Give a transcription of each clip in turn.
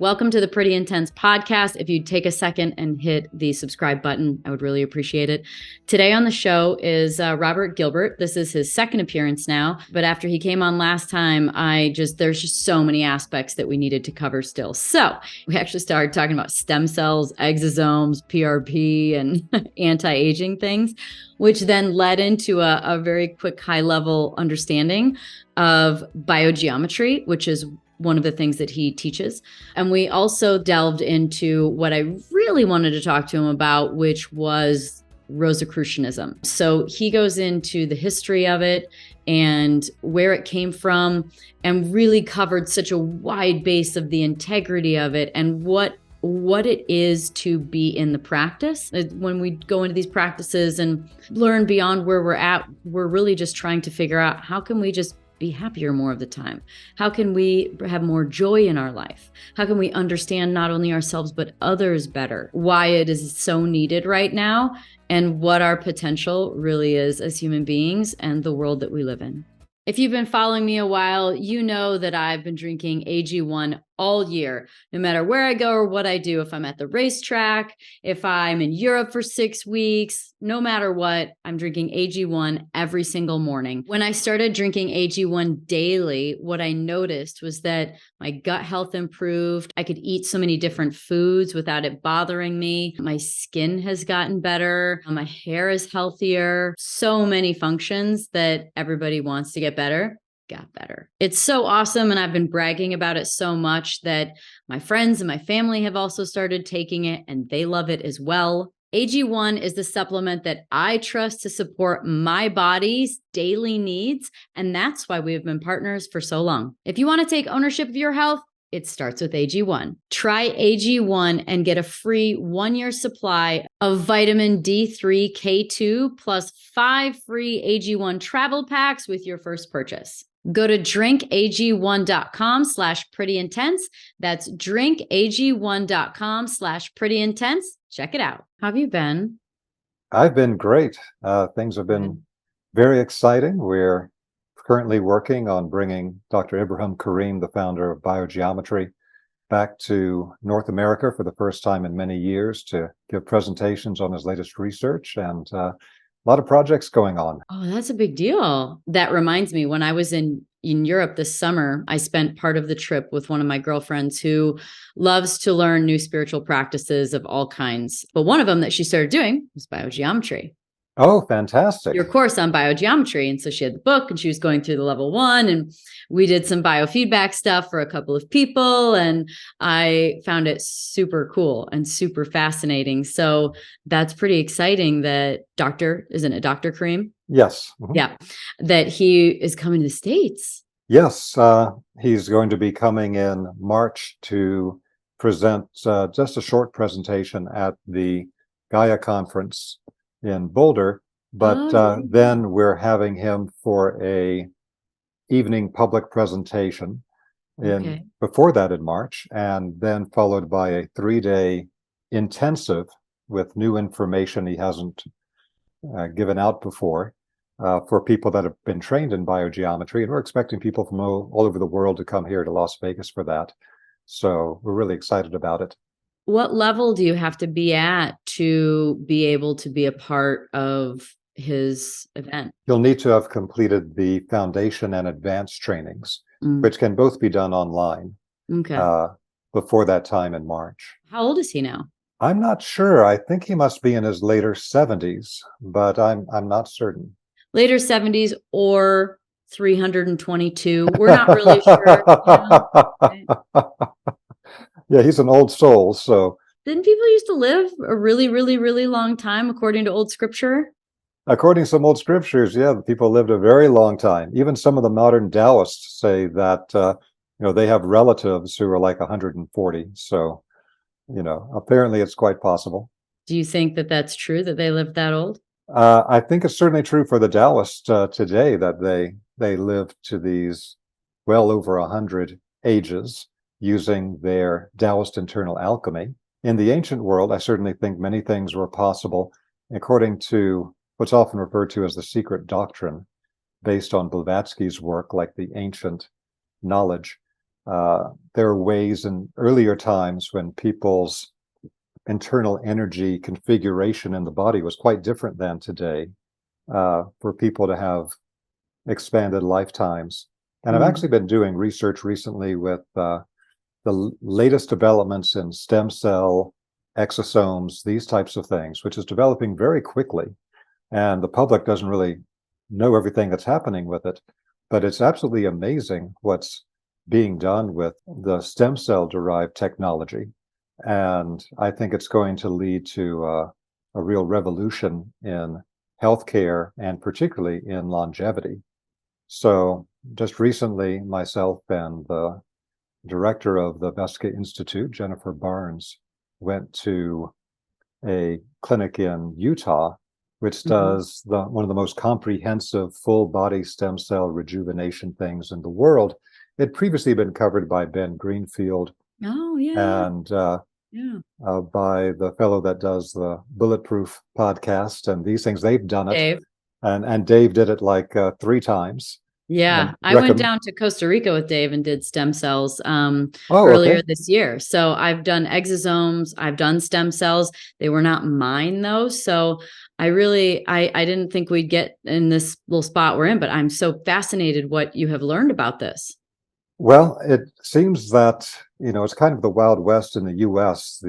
Welcome to the Pretty Intense podcast. If you'd take a second and hit the subscribe button, I would really appreciate it. Today on the show is Robert Gilbert. This is his second appearance now, but after he came on last time, there's just so many aspects that we needed to cover still. So we actually started talking about stem cells, exosomes, PRP, and anti-aging things, which then led into a very quick high-level understanding of biogeometry, which is one of the things that he teaches. And we also delved into what I really wanted to talk to him about, which was Rosicrucianism. So he goes into the history of it and where it came from, and really covered such a wide base of the integrity of it and what it is to be in the practice. When we go into these practices and learn beyond where we're at, we're really just trying to figure out how can we just be happier more of the time? How can we have more joy in our life? How can we understand not only ourselves, but others better? Why it is so needed right now, and what our potential really is as human beings and the world that we live in. If you've been following me a while, you know that I've been drinking AG1 all year, no matter where I go or what I do. If I'm at the racetrack, if I'm in Europe for 6 weeks, no matter what, I'm drinking AG1 every single morning. When I started drinking AG1 daily, what I noticed was that my gut health improved. I could eat so many different foods without it bothering me. My skin has gotten better. My hair is healthier. So many functions that everybody wants to get better got better. It's so awesome. And I've been bragging about it so much that my friends and my family have also started taking it, and they love it as well. AG1 is the supplement that I trust to support my body's daily needs. And that's why we have been partners for so long. If you want to take ownership of your health, it starts with AG1. Try AG1 and get a free 1-year supply of vitamin D3, K2, plus 5 free AG1 travel packs with your first purchase. Go to drinkag1.com/prettyintense. That's drinkag1.com/prettyintense. Check it out. How have you been? I've been great. Things have been very exciting. We're currently working on bringing Dr. Ibrahim Karim, the founder of Biogeometry, back to North America for the first time in many years to give presentations on his latest research, and a lot of projects going on. Oh, that's a big deal. That reminds me, when I was in Europe this summer, I spent part of the trip with one of my girlfriends who loves to learn new spiritual practices of all kinds. But one of them that she started doing was biogeometry. Oh, fantastic. Your course on biogeometry. And so she had the book and she was going through the level 1, and we did some biofeedback stuff for a couple of people. And I found it super cool and super fascinating. So that's pretty exciting that isn't it Dr. Karim? Yes. Mm-hmm. Yeah. That he is coming to the States. Yes. He's going to be coming in March to present just a short presentation at the Gaia conference in Boulder, but then we're having him for a evening public presentation before that in March, and then followed by a 3-day intensive with new information he hasn't given out before for people that have been trained in biogeometry. And we're expecting people from all over the world to come here to Las Vegas for that. So we're really excited about it. What level do you have to be at to be able to be a part of his event? You'll need to have completed the foundation and advanced trainings, which can both be done online before that time in March. How old is he now? I'm not sure. I think he must be in his later 70s, but I'm not certain. Later 70s or 322. We're not really sure. Right? Yeah, he's an old soul. So didn't people used to live a really, really, really long time according to old scripture? According to some old scriptures, yeah, the people lived a very long time. Even some of the modern Taoists say that they have relatives who are like 140. So, apparently it's quite possible. Do you think that that's true, that they lived that old? I think it's certainly true for the Taoists today, that they live to these well over 100 ages, using their Taoist internal alchemy. In the ancient world, I certainly think many things were possible according to what's often referred to as the secret doctrine, based on Blavatsky's work, like the ancient knowledge. There are ways in earlier times when people's internal energy configuration in the body was quite different than today, for people to have expanded lifetimes. And I've actually been doing research recently with the latest developments in stem cell, exosomes, these types of things, which is developing very quickly. And the public doesn't really know everything that's happening with it, but it's absolutely amazing what's being done with the stem cell derived technology. And I think it's going to lead to a real revolution in healthcare and particularly in longevity. So just recently, myself and the director of the Vesica Institute, Jennifer Barnes, went to a clinic in Utah, which does one of the most comprehensive full body stem cell rejuvenation things in the world. It had previously been covered by Ben Greenfield. Oh, yeah. And by the fellow that does the Bulletproof podcast and these things. They've done it. Dave. And Dave did it like 3 times. Yeah, I went down to Costa Rica with Dave and did stem cells earlier this year. So I've done exosomes, I've done stem cells. They were not mine though. So I didn't think we'd get in this little spot we're in, but I'm so fascinated what you have learned about this. Well, it seems that, it's kind of the Wild West in the US.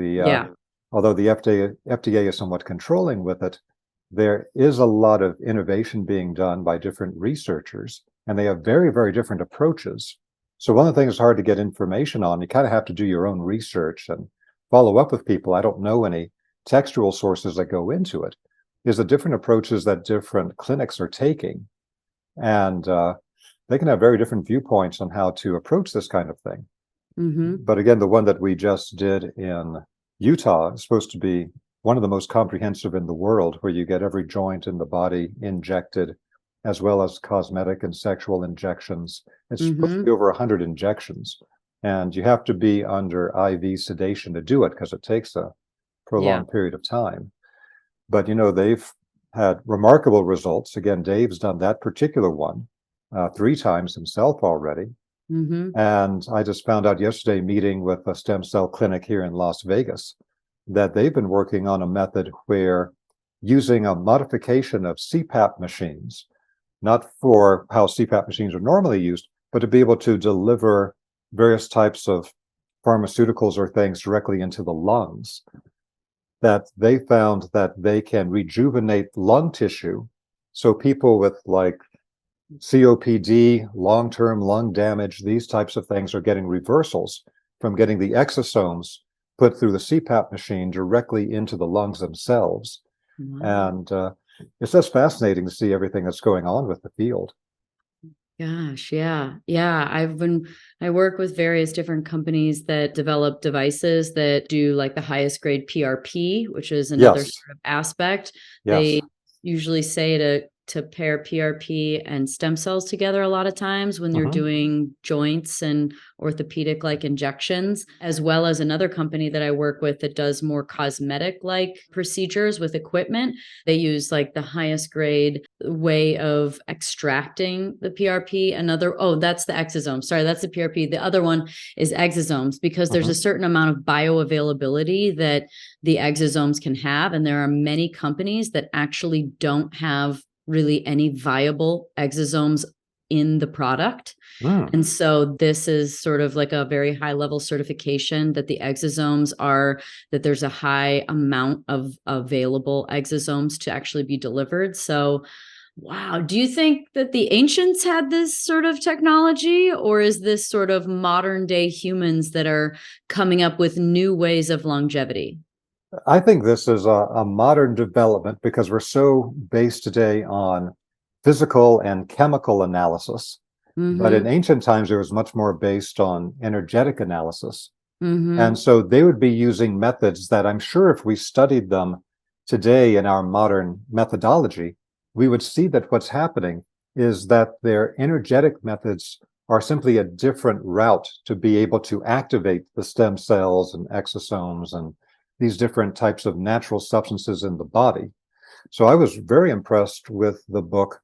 Although the FDA is somewhat controlling with it, there is a lot of innovation being done by different researchers, and they have very, very different approaches. So one of the things that's hard to get information on, you kind of have to do your own research and follow up with people. I don't know any textual sources that go into it, is the different approaches that different clinics are taking. And they can have very different viewpoints on how to approach this kind of thing. But again, the one that we just did in Utah is supposed to be one of the most comprehensive in the world, where you get every joint in the body injected, as well as cosmetic and sexual injections. It's supposed to be over 100 injections, and you have to be under IV sedation to do it because it takes a prolonged period of time. But, they've had remarkable results. Again, Dave's done that particular one 3 times himself already. And I just found out yesterday, meeting with a stem cell clinic here in Las Vegas, that they've been working on a method where, using a modification of CPAP machines, not for how CPAP machines are normally used, but to be able to deliver various types of pharmaceuticals or things directly into the lungs, that they found that they can rejuvenate lung tissue. So people with like COPD, long-term lung damage, these types of things are getting reversals from getting the exosomes put through the CPAP machine directly into the lungs themselves. And it's just fascinating to see everything that's going on with the field. Gosh, yeah. I work with various different companies that develop devices that do like the highest grade PRP, which is another sort of aspect. They usually say to pair PRP and stem cells together a lot of times when you're doing joints and orthopedic like injections, as well as another company that I work with that does more cosmetic like procedures with equipment. They use like the highest grade way of extracting the PRP. That's the exosome. Sorry, that's the PRP. The other one is exosomes, because there's a certain amount of bioavailability that the exosomes can have. And there are many companies that actually don't have really any viable exosomes in the product. And so this is sort of like a very high level certification that the exosomes that there's a high amount of available exosomes to actually be delivered. So, wow. Do you think that the ancients had this sort of technology, or is this sort of modern day humans that are coming up with new ways of longevity? I think this is a modern development because we're so based today on physical and chemical analysis. But in ancient times, it was much more based on energetic analysis. And so they would be using methods that I'm sure if we studied them today in our modern methodology, we would see that what's happening is that their energetic methods are simply a different route to be able to activate the stem cells and exosomes and these different types of natural substances in the body. So I was very impressed with the book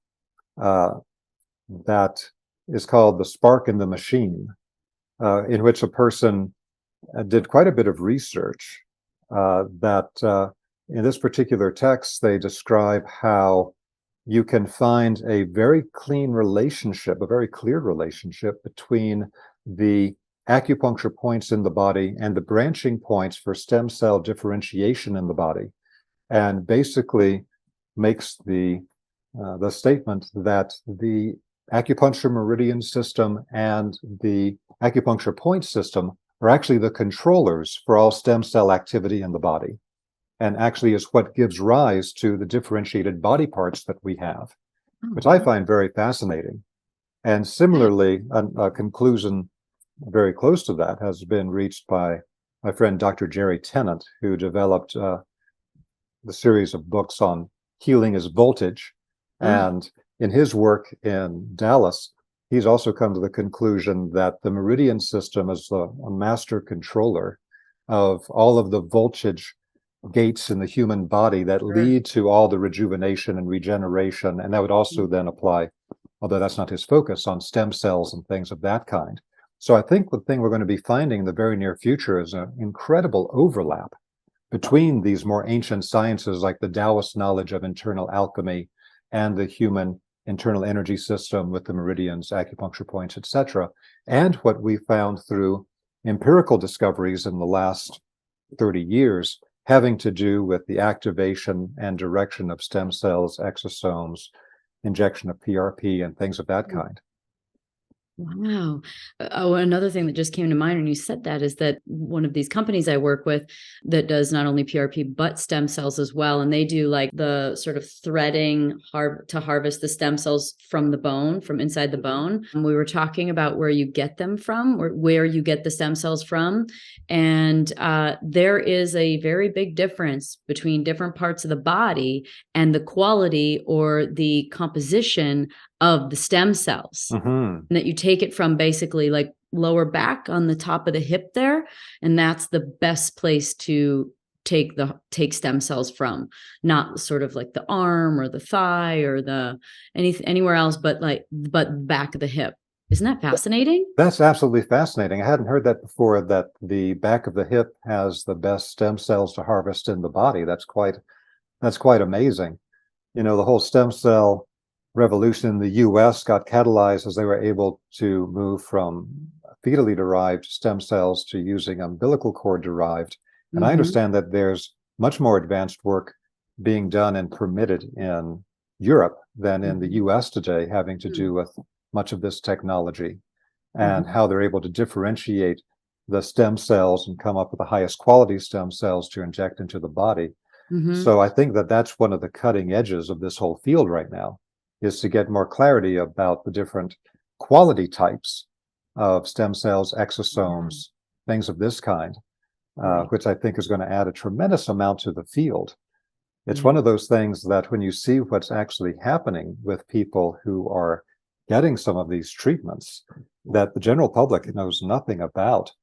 that is called The Spark in the Machine. in which a person did quite a bit of research that in this particular text, they describe how you can find a very clean relationship, a very clear relationship between the acupuncture points in the body and the branching points for stem cell differentiation in the body, and basically makes the statement that the acupuncture meridian system and the acupuncture point system are actually the controllers for all stem cell activity in the body, and actually is what gives rise to the differentiated body parts that we have, which I find very fascinating. And similarly, a conclusion very close to that has been reached by my friend Dr. Jerry Tennant, who developed the series of books on healing as voltage. And in his work in Dallas, he's also come to the conclusion that the meridian system is a master controller of all of the voltage gates in the human body that lead to all the rejuvenation and regeneration. And that would also then apply, although that's not his focus, on stem cells and things of that kind. So I think the thing we're going to be finding in the very near future is an incredible overlap between these more ancient sciences like the Taoist knowledge of internal alchemy and the human internal energy system with the meridians, acupuncture points, etc., and what we found through empirical discoveries in the last 30 years having to do with the activation and direction of stem cells, exosomes, injection of PRP, and things of that kind. Wow. Oh, another thing that just came to mind when you said that is that one of these companies I work with that does not only PRP, but stem cells as well. And they do like the sort of threading to harvest the stem cells from the bone, from inside the bone. And we were talking about where you get them from, or where you get the stem cells from. And there is a very big difference between different parts of the body and the quality or the composition of the stem cells. And that you take it from basically like lower back on the top of the hip there, and that's the best place to take stem cells from, not sort of like the arm or the thigh or the anywhere else, but back of the hip. Isn't that fascinating? That's absolutely fascinating. I hadn't heard that before, that the back of the hip has the best stem cells to harvest in the body. That's quite amazing. You know, the whole stem cell revolution in the US got catalyzed as they were able to move from fetally derived stem cells to using umbilical cord derived. And I understand that there's much more advanced work being done and permitted in Europe than in the US today, having to do with much of this technology and how they're able to differentiate the stem cells and come up with the highest quality stem cells to inject into the body. So I think that that's one of the cutting edges of this whole field right now, is to get more clarity about the different quality types of stem cells, exosomes, things of this kind, which I think is going to add a tremendous amount to the field. It's one of those things that when you see what's actually happening with people who are getting some of these treatments that the general public knows nothing about,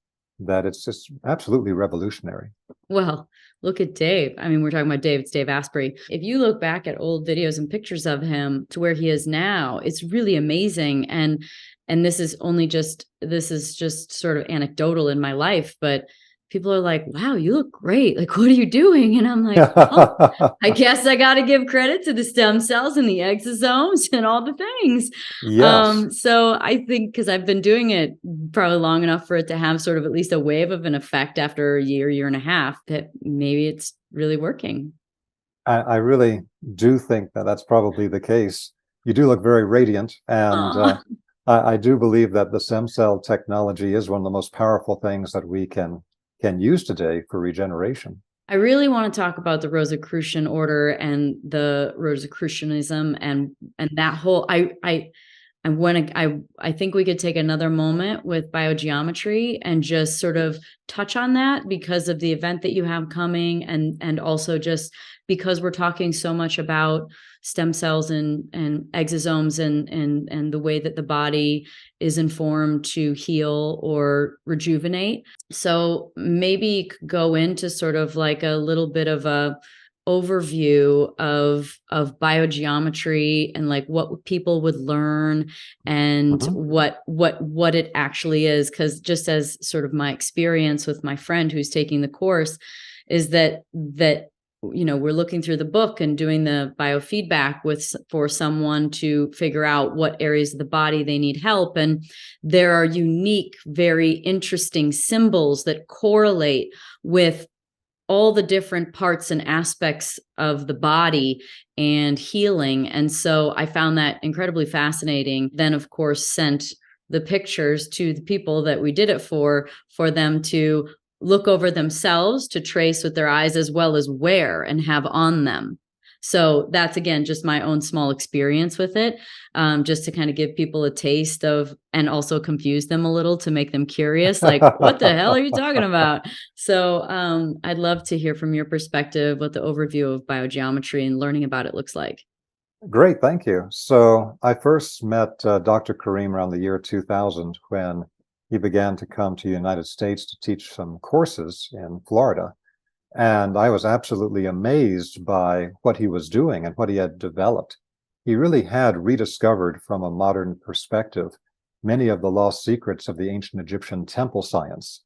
that it's just absolutely revolutionary. Well, look at Dave. I mean, we're talking about Dave. It's Dave Asprey. If you look back at old videos and pictures of him to where he is now, it's really amazing. And this is just sort of anecdotal in my life, but people are like, wow, you look great. Like, what are you doing? And I'm like, oh, I guess I got to give credit to the stem cells and the exosomes and all the things. Yes. So I think, because I've been doing it probably long enough for it to have sort of at least a wave of an effect after a year and a half, that maybe it's really working. I really do think that that's probably the case. You do look very radiant, and I do believe that the stem cell technology is one of the most powerful things that we can use today for regeneration. I really want to talk about the Rosicrucian order and the Rosicrucianism and that whole. I think we could take another moment with biogeometry and just sort of touch on that, because of the event that you have coming, and also just because we're talking so much about stem cells and exosomes and the way that the body is informed to heal or rejuvenate. So maybe go into sort of like a little bit of a overview of biogeometry and like what people would learn and what it actually is. Because just as sort of my experience with my friend who's taking the course is that we're looking through the book and doing the biofeedback for someone to figure out what areas of the body they need help. And there are unique, very interesting symbols that correlate with all the different parts and aspects of the body and healing. And so I found that incredibly fascinating. Then, of course, sent the pictures to the people that we did it for them to look over themselves, to trace with their eyes, as well as wear and have on them. So that's, again, just my own small experience with it, just to kind of give people a taste of, and also confuse them a little to make them curious, like, what the hell are you talking about? So I'd love to hear from your perspective what the overview of biogeometry and learning about it looks like. Great, thank you. So I first met Dr. Karim around the year 2000 when he began to come to the United States to teach some courses in Florida. And I was absolutely amazed by what he was doing and what he had developed. He really had rediscovered from a modern perspective many of the lost secrets of the ancient Egyptian temple science.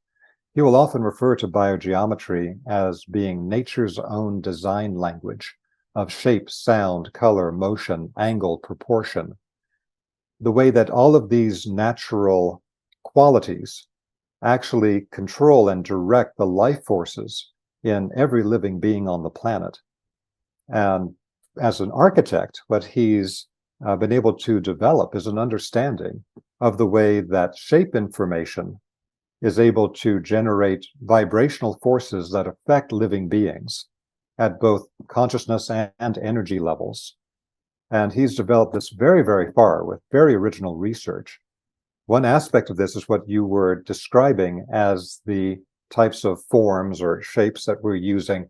He will often refer to biogeometry as being nature's own design language of shape, sound, color, motion, angle, proportion. The way that all of these natural qualities actually control and direct the life forces in every living being on the planet. And as an architect, what he's been able to develop is an understanding of the way that shape information is able to generate vibrational forces that affect living beings at both consciousness and energy levels. And he's developed this very, very far with very original research. One aspect of this is what you were describing as the types of forms or shapes that we're using.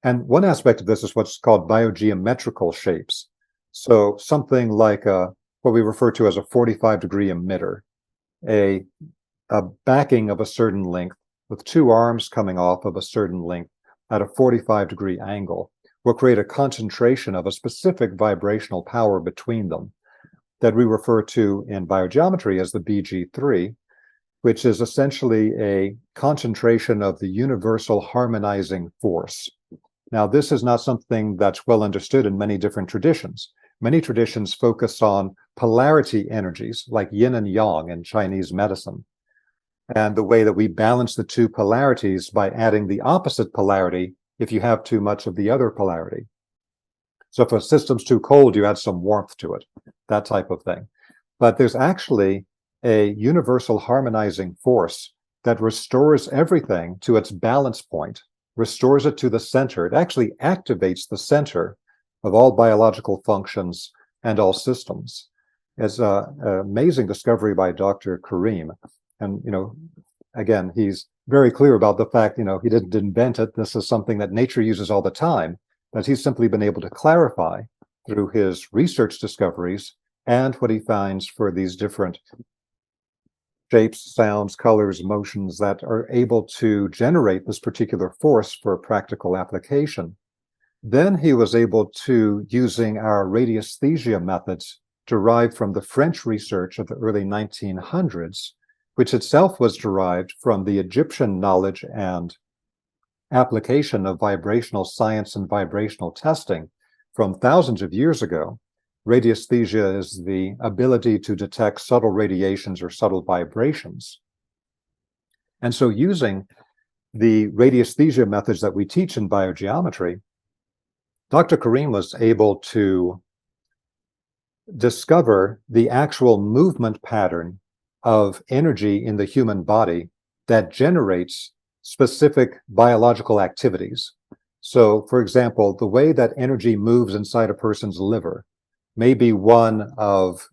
And one aspect of this is what's called biogeometrical shapes. So something like what we refer to as a 45-degree emitter, a backing of a certain length with two arms coming off of a certain length at a 45-degree angle will create a concentration of a specific vibrational power between them that we refer to in biogeometry as the BG3, which is essentially a concentration of the universal harmonizing force. Now, this is not something that's well understood in many different traditions. Many traditions focus on polarity energies like yin and yang in Chinese medicine, and the way that we balance the two polarities by adding the opposite polarity if you have too much of the other polarity. So if a system's too cold, you add some warmth to it, that type of thing. But there's actually a universal harmonizing force that restores everything to its balance point, restores it to the center. It actually activates the center of all biological functions and all systems. It's an amazing discovery by Dr. Karim. And, again, he's very clear about the fact, he didn't invent it. This is something that nature uses all the time, but he's simply been able to clarify through his research discoveries and what he finds for these different shapes, sounds, colors, motions that are able to generate this particular force for practical application. Then he was able to, using our radiesthesia methods derived from the French research of the early 1900s, which itself was derived from the Egyptian knowledge and application of vibrational science and vibrational testing from thousands of years ago. Radiesthesia is the ability to detect subtle radiations or subtle vibrations. And so using the radiesthesia methods that we teach in biogeometry, Dr. Karim was able to discover the actual movement pattern of energy in the human body that generates specific biological activities. So, for example, the way that energy moves inside a person's liver may be one of,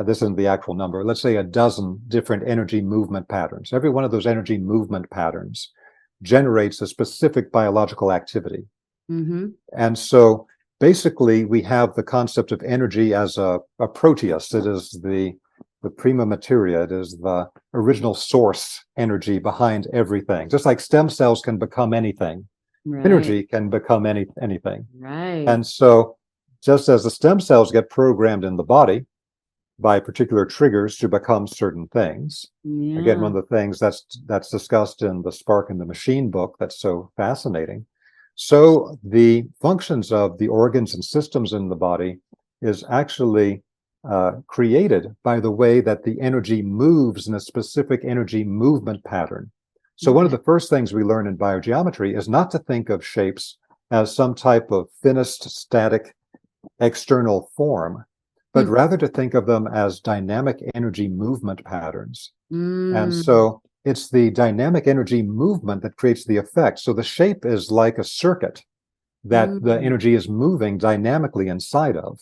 this isn't the actual number, let's say a dozen different energy movement patterns. Every one of those energy movement patterns generates a specific biological activity. Mm-hmm. And so basically we have the concept of energy as a proteus. It is the prima materia. It is the original source energy behind everything. Just like stem cells can become anything, Right. energy can become anything. Right. And so just as the stem cells get programmed in the body by particular triggers to become certain things, again, Yeah. one of the things that's discussed in the Spark and the Machine book that's so fascinating. So the functions of the organs and systems in the body is actually created by the way that the energy moves in a specific energy movement pattern. So one of Okay. the first things we learn in biogeometry is not to think of shapes as some type of finished, static, external form, but Hmm. rather to think of them as dynamic energy movement patterns. And Mm. so it's the dynamic energy movement that creates the effect. So the shape is like a circuit that the Mm. energy is moving dynamically inside of.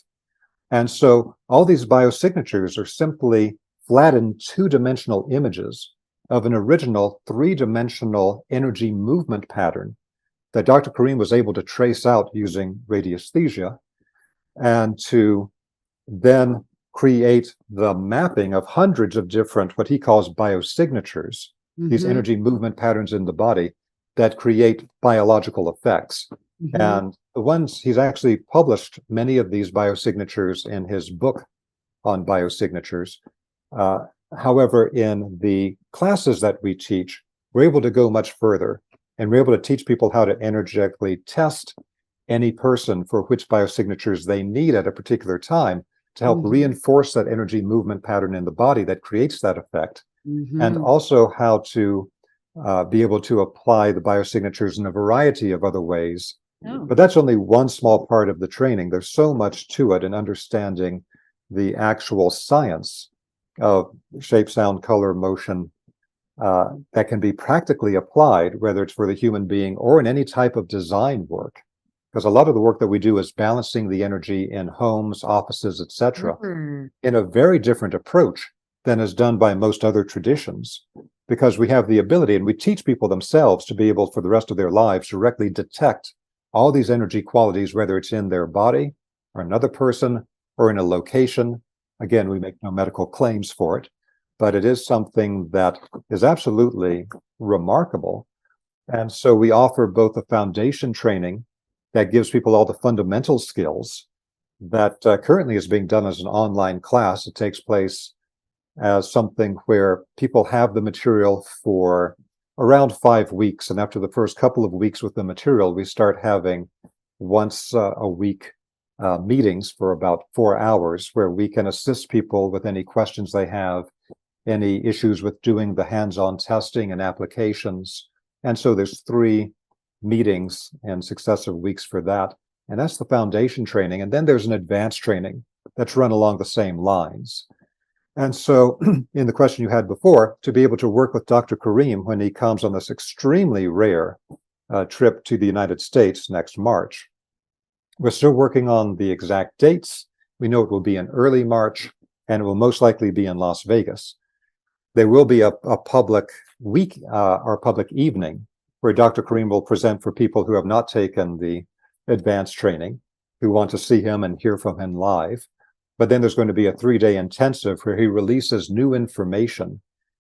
And so all these biosignatures are simply flattened two-dimensional images of an original three-dimensional energy movement pattern that Dr. Karim was able to trace out using radiesthesia and to then create the mapping of hundreds of different, what he calls biosignatures, these Mm-hmm. energy movement patterns in the body that create biological effects. Mm-hmm. And the ones he's actually published many of these biosignatures in his book on biosignatures. Uh, However, in the classes that we teach, we're able to go much further and we're able to teach people how to energetically test any person for which biosignatures they need at a particular time to help Mm-hmm. reinforce that energy movement pattern in the body that creates that effect, and Mm-hmm. also how to be able to apply the biosignatures in a variety of other ways. Oh. But that's only one small part of the training. There's so much to it in understanding the actual science of shape, sound, color, motion that can be practically applied, whether it's for the human being or in any type of design work. Because a lot of the work that we do is balancing the energy in homes, offices, etc., Sure. in a very different approach than is done by most other traditions. Because we have the ability, and we teach people themselves to be able, for the rest of their lives, to directly detect all these energy qualities, whether it's in their body or another person or in a location. Again, we make no medical claims for it, but it is something that is absolutely remarkable. And so we offer both a foundation training that gives people all the fundamental skills that currently is being done as an online class. It takes place as something where people have the material for around 5 weeks. And after the first couple of weeks with the material, we start having once a week meetings for about 4 hours where we can assist people with any questions they have, any issues with doing the hands-on testing and applications. And so there's 3 meetings and successive weeks for that. And that's the foundation training. And then there's an advanced training that's run along the same lines. And so in the question you had before, to be able to work with Dr. Karim when he comes on this extremely rare trip to the United States next March, we're still working on the exact dates. We know it will be in early March, and it will most likely be in Las Vegas. There will be a public week or public evening where Dr. Karim will present for people who have not taken the advanced training, who want to see him and hear from him live. But then there's going to be a 3-day intensive where he releases new information,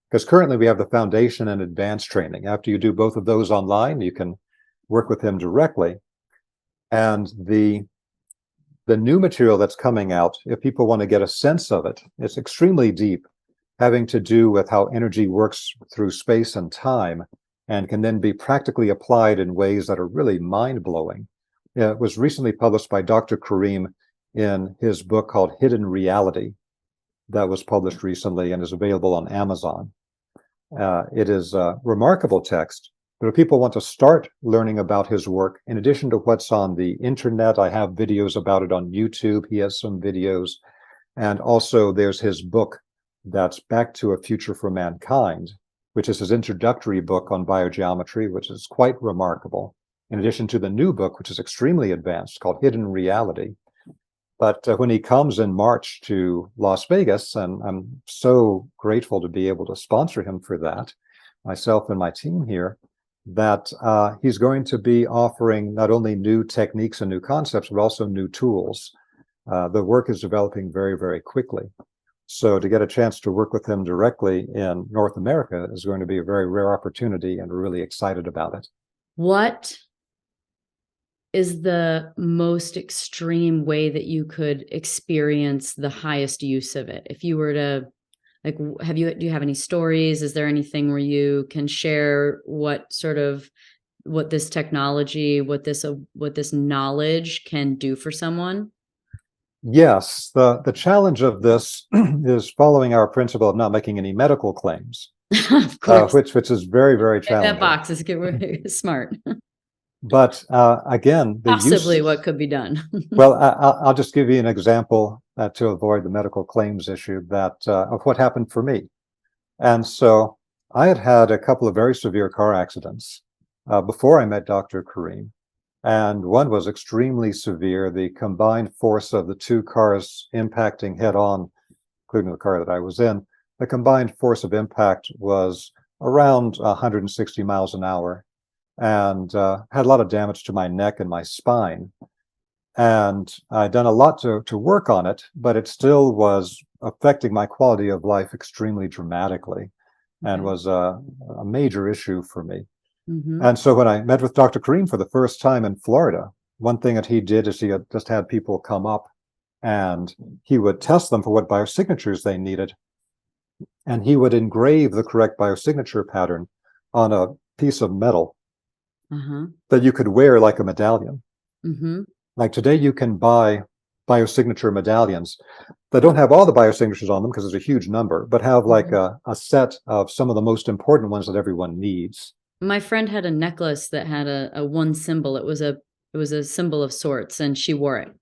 because currently we have the foundation and advanced training. After you do both of those online, you can work with him directly. And the new material that's coming out, if people want to get a sense of it, it's extremely deep, having to do with how energy works through space and time and can then be practically applied in ways that are really mind-blowing. It was recently published by Dr. Karim in his book called Hidden Reality that was published recently and is available on Amazon. It is a remarkable text, but if people want to start learning about his work, in addition to what's on the internet, I have videos about it on YouTube. He has some videos. And also there's his book that's Back to a Future for Mankind, which is his introductory book on biogeometry, which is quite remarkable, in addition to the new book, which is extremely advanced, called Hidden Reality. But when he comes in March to Las Vegas, and I'm so grateful to be able to sponsor him for that, myself and my team here, that he's going to be offering not only new techniques and new concepts, but also new tools. The work is developing very, very quickly. So to get a chance to work with him directly in North America is going to be a very rare opportunity, and we're really excited about it. What is the most extreme way that you could experience the highest use of it? If you were to, like, do you have any stories? Is there anything where you can share what this technology, what this knowledge can do for someone? Yes, the challenge of this is following our principle of not making any medical claims, Of course. which is very, very Check that challenging. box is smart. But again, the Possibly use. what could be done. Well, I'll just give you an example to avoid the medical claims issue of what happened for me. And so I had had a couple of very severe car accidents before I met Dr. Kareem. And one was extremely severe. The combined force of the two cars impacting head on, including the car that I was in, the combined force of impact was around 160 miles an hour, and had a lot of damage to my neck and my spine. And I'd done a lot to work on it, but it still was affecting my quality of life extremely dramatically, and was a major issue for me. Mm-hmm. And so when I met with Dr. Kareem for the first time in Florida, one thing that he did is he had just had people come up and he would test them for what biosignatures they needed. And he would engrave the correct biosignature pattern on a piece of metal that you could wear like a medallion. Mm-hmm. Like today, you can buy biosignature medallions that don't have all the biosignatures on them because there's a huge number, but have like a set of some of the most important ones that everyone needs. My friend had a necklace that had a one symbol. It was a symbol of sorts, and she wore it.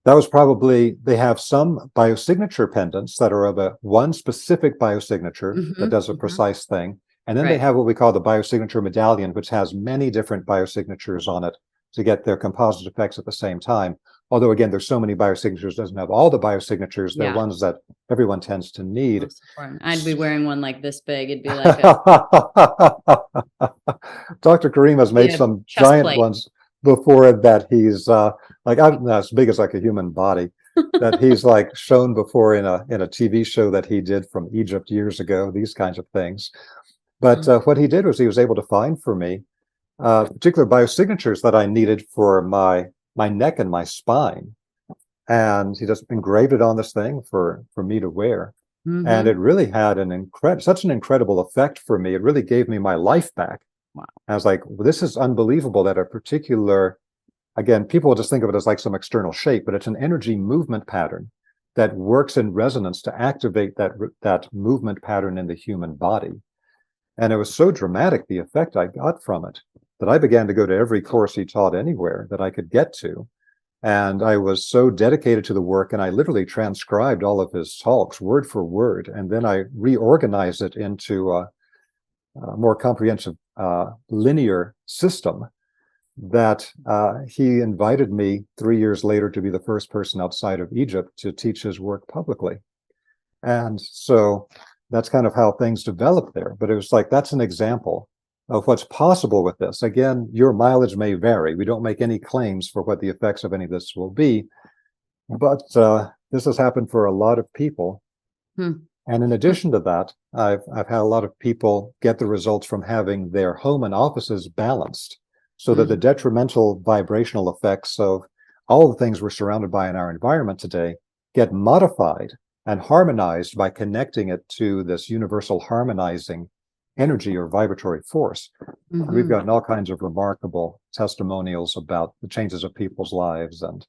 That was probably, they have some biosignature pendants that are of one specific biosignature that does a precise thing. And then they have what we call the biosignature medallion, which has many different biosignatures on it to get their composite effects at the same time. Although, again, there's so many biosignatures, doesn't have all the biosignatures. They're ones that everyone tends to need. I'd be wearing one like this big. It'd be like Dr. Kareem has made some giant ones before that he's like as big as like a human body that he's like shown before in a TV show that he did from Egypt years ago, these kinds of things. But what he did was he was able to find for me particular biosignatures that I needed for my neck and my spine. And he just engraved it on this thing for me to wear. And it really had such an incredible effect for me. It really gave me my life back. Wow. I was like, well, this is unbelievable that a particular, again, people will just think of it as like some external shape, but it's an energy movement pattern that works in resonance to activate that movement pattern in the human body. And it was so dramatic, the effect I got from it, that I began to go to every course he taught anywhere that I could get to. And I was so dedicated to the work, and I literally transcribed all of his talks word for word. And then I reorganized it into a more comprehensive linear system that he invited me 3 years later to be the first person outside of Egypt to teach his work publicly. And so that's kind of how things developed there. But it was like, that's an example of what's possible with this. Again, your mileage may vary. We don't make any claims for what the effects of any of this will be, but this has happened for a lot of people. And in addition to that, I've had a lot of people get the results from having their home and offices balanced so that the detrimental vibrational effects of all the things we're surrounded by in our environment today get modified and harmonized by connecting it to this universal harmonizing energy or vibratory force. We've gotten all kinds of remarkable testimonials about the changes of people's lives and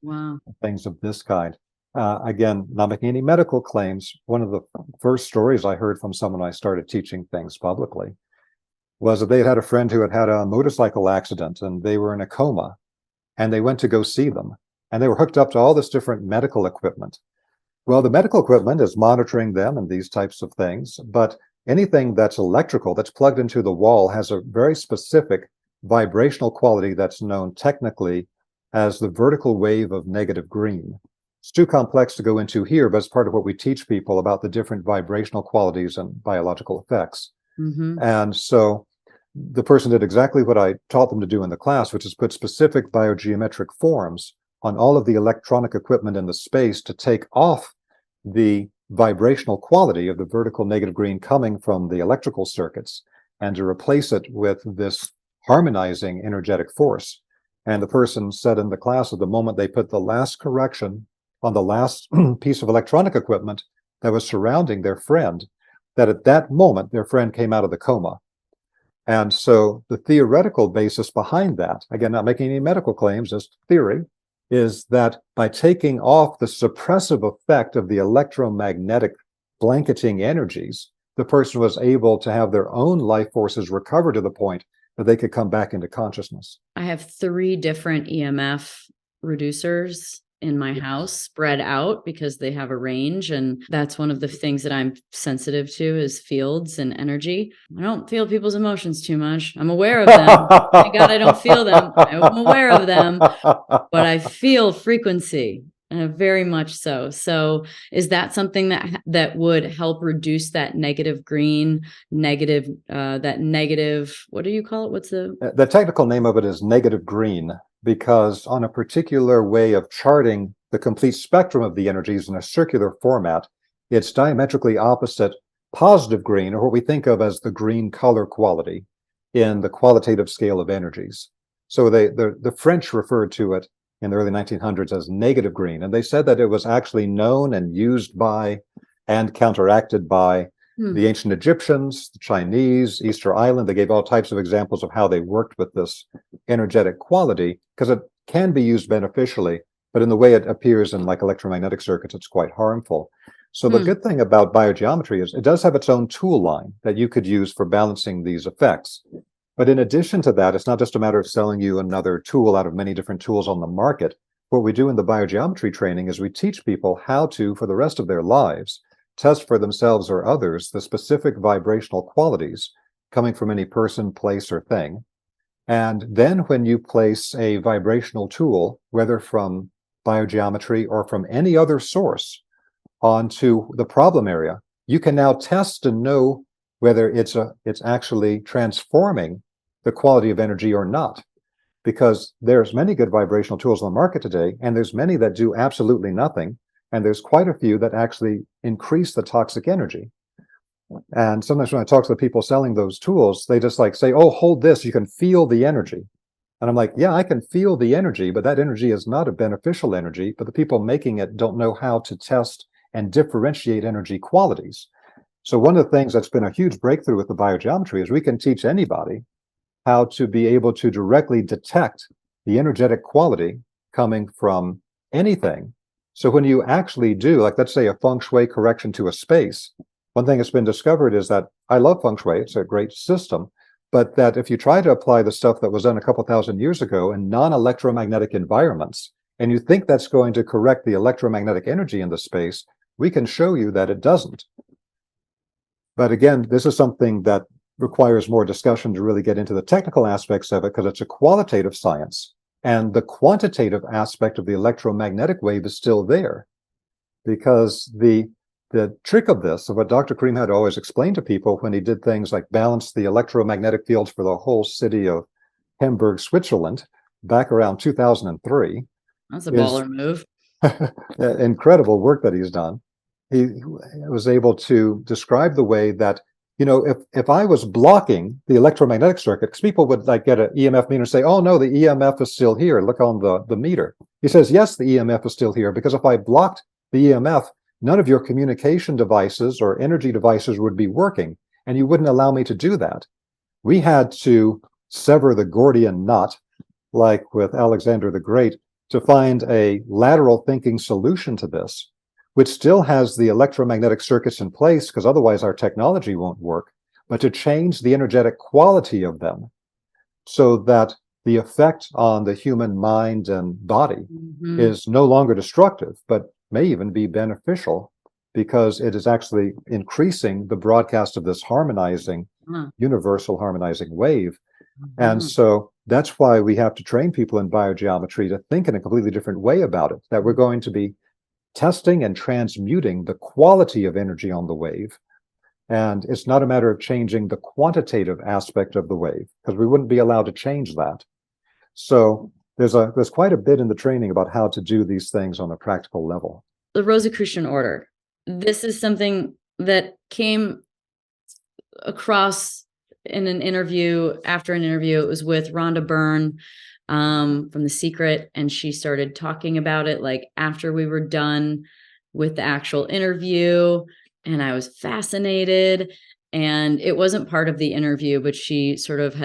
things of this kind. Again, not making any medical claims. One of the first stories I heard from someone I started teaching things publicly was that they had a friend who had a motorcycle accident and they were in a coma, and they went to go see them, and they were hooked up to all this different medical equipment. Well, the medical equipment is monitoring them and these types of things, but anything that's electrical, that's plugged into the wall, has a very specific vibrational quality that's known technically as the vertical wave of negative green. It's too complex to go into here, but it's part of what we teach people about the different vibrational qualities and biological effects. And so the person did exactly what I taught them to do in the class, which is put specific biogeometric forms on all of the electronic equipment in the space to take off the vibrational quality of the vertical negative green coming from the electrical circuits and to replace it with this harmonizing energetic force. And the person said in the class at the moment they put the last correction on the last piece of electronic equipment that was surrounding their friend, that at that moment their friend came out of the coma. And so the theoretical basis behind that, again, not making any medical claims, just theory, is that by taking off the suppressive effect of the electromagnetic blanketing energies, the person was able to have their own life forces recover to the point that they could come back into consciousness. I have 3 different EMF reducers in my house spread out because they have a range. And that's one of the things that I'm sensitive to is fields and energy. I don't feel people's emotions too much. I'm aware of them. Thank God I don't feel them. I'm aware of them, but I feel frequency. Very much so. So is that something that would help reduce that negative green, that negative, what do you call it? What's the technical name of it is negative green, because on a particular way of charting the complete spectrum of the energies in a circular format, it's diametrically opposite positive green, or what we think of as the green color quality in the qualitative scale of energies. So the French referred to it in the early 1900s as negative green. And they said that it was actually known and used by and counteracted by the ancient Egyptians, the Chinese, Easter Island. They gave all types of examples of how they worked with this energetic quality, because it can be used beneficially, but in the way it appears in like electromagnetic circuits, it's quite harmful. So the good thing about biogeometry is it does have its own tool line that you could use for balancing these effects. But in addition to that, it's not just a matter of selling you another tool out of many different tools on the market. What we do in the biogeometry training is we teach people how to, for the rest of their lives, test for themselves or others the specific vibrational qualities coming from any person, place, or thing. And then when you place a vibrational tool, whether from biogeometry or from any other source, onto the problem area, you can now test and know whether it's actually transforming the quality of energy or not. Because there's many good vibrational tools on the market today, and there's many that do absolutely nothing, and there's quite a few that actually increase the toxic energy. And sometimes when I talk to the people selling those tools, they just like say, oh, hold this, you can feel the energy. And I'm like, yeah, I can feel the energy, but that energy is not a beneficial energy, but the people making it don't know how to test and differentiate energy qualities. So one of the things that's been a huge breakthrough with the biogeometry is we can teach anybody how to be able to directly detect the energetic quality coming from anything. So when you actually do, like, let's say a feng shui correction to a space, one thing that's been discovered is that I love feng shui, it's a great system, but that if you try to apply the stuff that was done a couple thousand years ago in non-electromagnetic environments, and you think that's going to correct the electromagnetic energy in the space, we can show you that it doesn't. But again, this is something that requires more discussion to really get into the technical aspects of it, because it's a qualitative science. And the quantitative aspect of the electromagnetic wave is still there. Because the trick of this, of what Dr. Karim had always explained to people when he did things like balance the electromagnetic fields for the whole city of Hamburg, Switzerland, back around 2003. That's a baller move. Incredible work that he's done. He was able to describe the way that, you know, if I was blocking the electromagnetic circuit, because people would like get an EMF meter and say, oh no, the EMF is still here, look on the meter. He says, yes, the EMF is still here, because if I blocked the EMF, none of your communication devices or energy devices would be working, and you wouldn't allow me to do that. We had to sever the Gordian knot, like with Alexander the Great, to find a lateral thinking solution to this, which still has the electromagnetic circuits in place, because otherwise our technology won't work, but to change the energetic quality of them so that the effect on the human mind and body is no longer destructive, but may even be beneficial, because it is actually increasing the broadcast of this harmonizing, universal harmonizing wave. And so that's why we have to train people in biogeometry to think in a completely different way about it, that we're going to be testing and transmuting the quality of energy on the wave. And it's not a matter of changing the quantitative aspect of the wave, because we wouldn't be allowed to change that. So there's quite a bit in the training about how to do these things on a practical level. The Rosicrucian order. This is something that came across in an interview, after an interview. It was with Rhonda Byrne. from The Secret, and she started talking about it like after we were done with the actual interview, and I was fascinated. And it wasn't part of the interview, but she sort of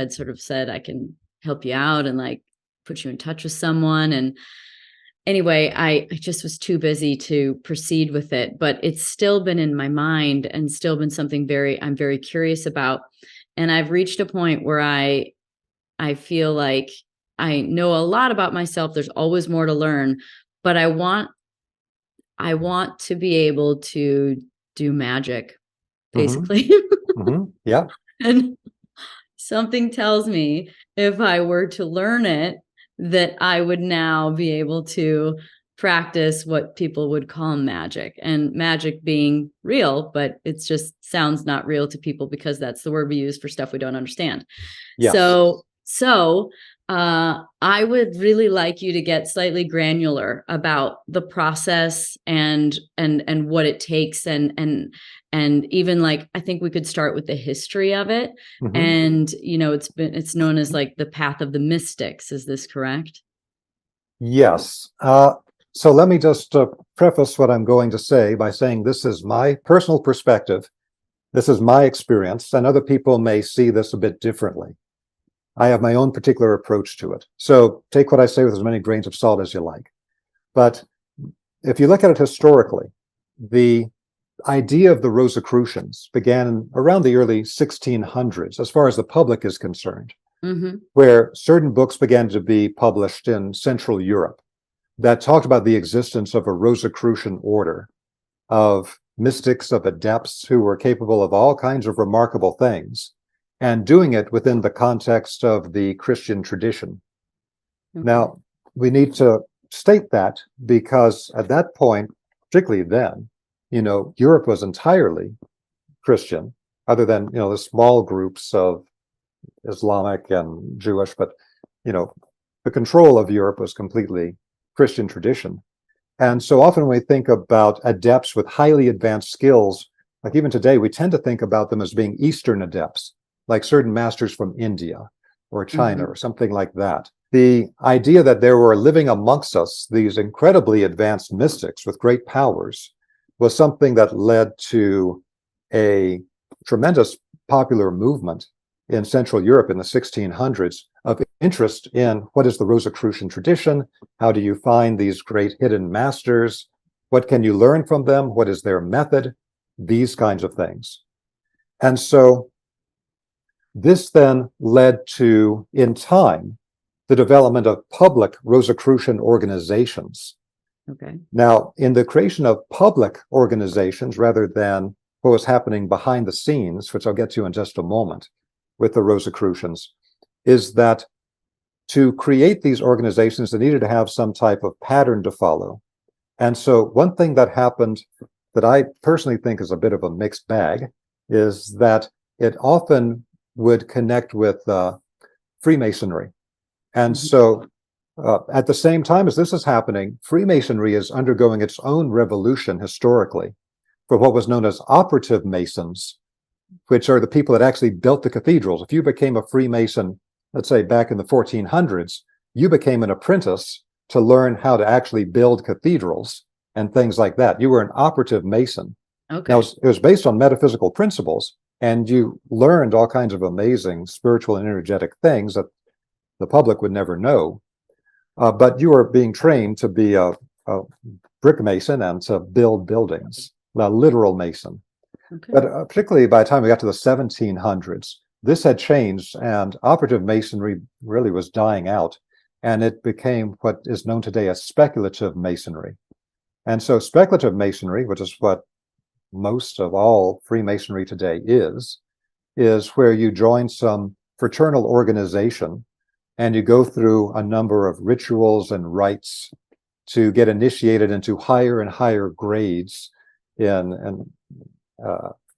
said, I can help you out and like put you in touch with someone. And anyway, I just was too busy to proceed with it, but it's still been in my mind and still been something I'm very curious about. And I've reached a point where I feel like I know a lot about myself. There's always more to learn, but I want to be able to do magic, basically. Yeah. And something tells me if I were to learn it, that I would now be able to practice what people would call magic, and magic being real, but it just sounds not real to people because that's the word we use for stuff we don't understand. Yes. So I would really like you to get slightly granular about the process and what it takes, and even like, I think we could start with the history of it. And, it's known as like the path of the mystics. Is this correct? Yes. So let me just preface what I'm going to say by saying this is my personal perspective. This is my experience, and other people may see this a bit differently. I have my own particular approach to it. So take what I say with as many grains of salt as you like. But if you look at it historically, the idea of the Rosicrucians began around the early 1600s, as far as the public is concerned, where certain books began to be published in Central Europe that talked about the existence of a Rosicrucian order of mystics, of adepts who were capable of all kinds of remarkable things, and doing it within the context of the Christian tradition. Now, we need to state that because at that point, particularly then, Europe was entirely Christian, other than, the small groups of Islamic and Jewish, but, the control of Europe was completely Christian tradition. And so often when we think about adepts with highly advanced skills, like even today, we tend to think about them as being Eastern adepts, like certain masters from India or China or something like that. The idea that there were living amongst us these incredibly advanced mystics with great powers was something that led to a tremendous popular movement in Central Europe in the 1600s of interest in what is the Rosicrucian tradition, how do you find these great hidden masters, what can you learn from them, what is their method, these kinds of things. And so this then led to, in time, the development of public Rosicrucian organizations. Now, in the creation of public organizations, rather than what was happening behind the scenes, which I'll get to in just a moment with the Rosicrucians, is that to create these organizations, they needed to have some type of pattern to follow. And so one thing that happened that I personally think is a bit of a mixed bag is that it often would connect with Freemasonry. And so at the same time as this is happening, Freemasonry is undergoing its own revolution historically for what was known as operative Masons, which are the people that actually built the cathedrals. If you became a Freemason, let's say back in the 1400s, you became an apprentice to learn how to actually build cathedrals and things like that. You were an operative Mason. Now, it was based on metaphysical principles, and you learned all kinds of amazing spiritual and energetic things that the public would never know. But you were being trained to be a brick mason and to build buildings, a literal mason. But particularly by the time we got to the 1700s, this had changed, and operative masonry really was dying out, and it became what is known today as speculative masonry. And so speculative masonry, which is what most of all Freemasonry today is where you join some fraternal organization and you go through a number of rituals and rites to get initiated into higher and higher grades in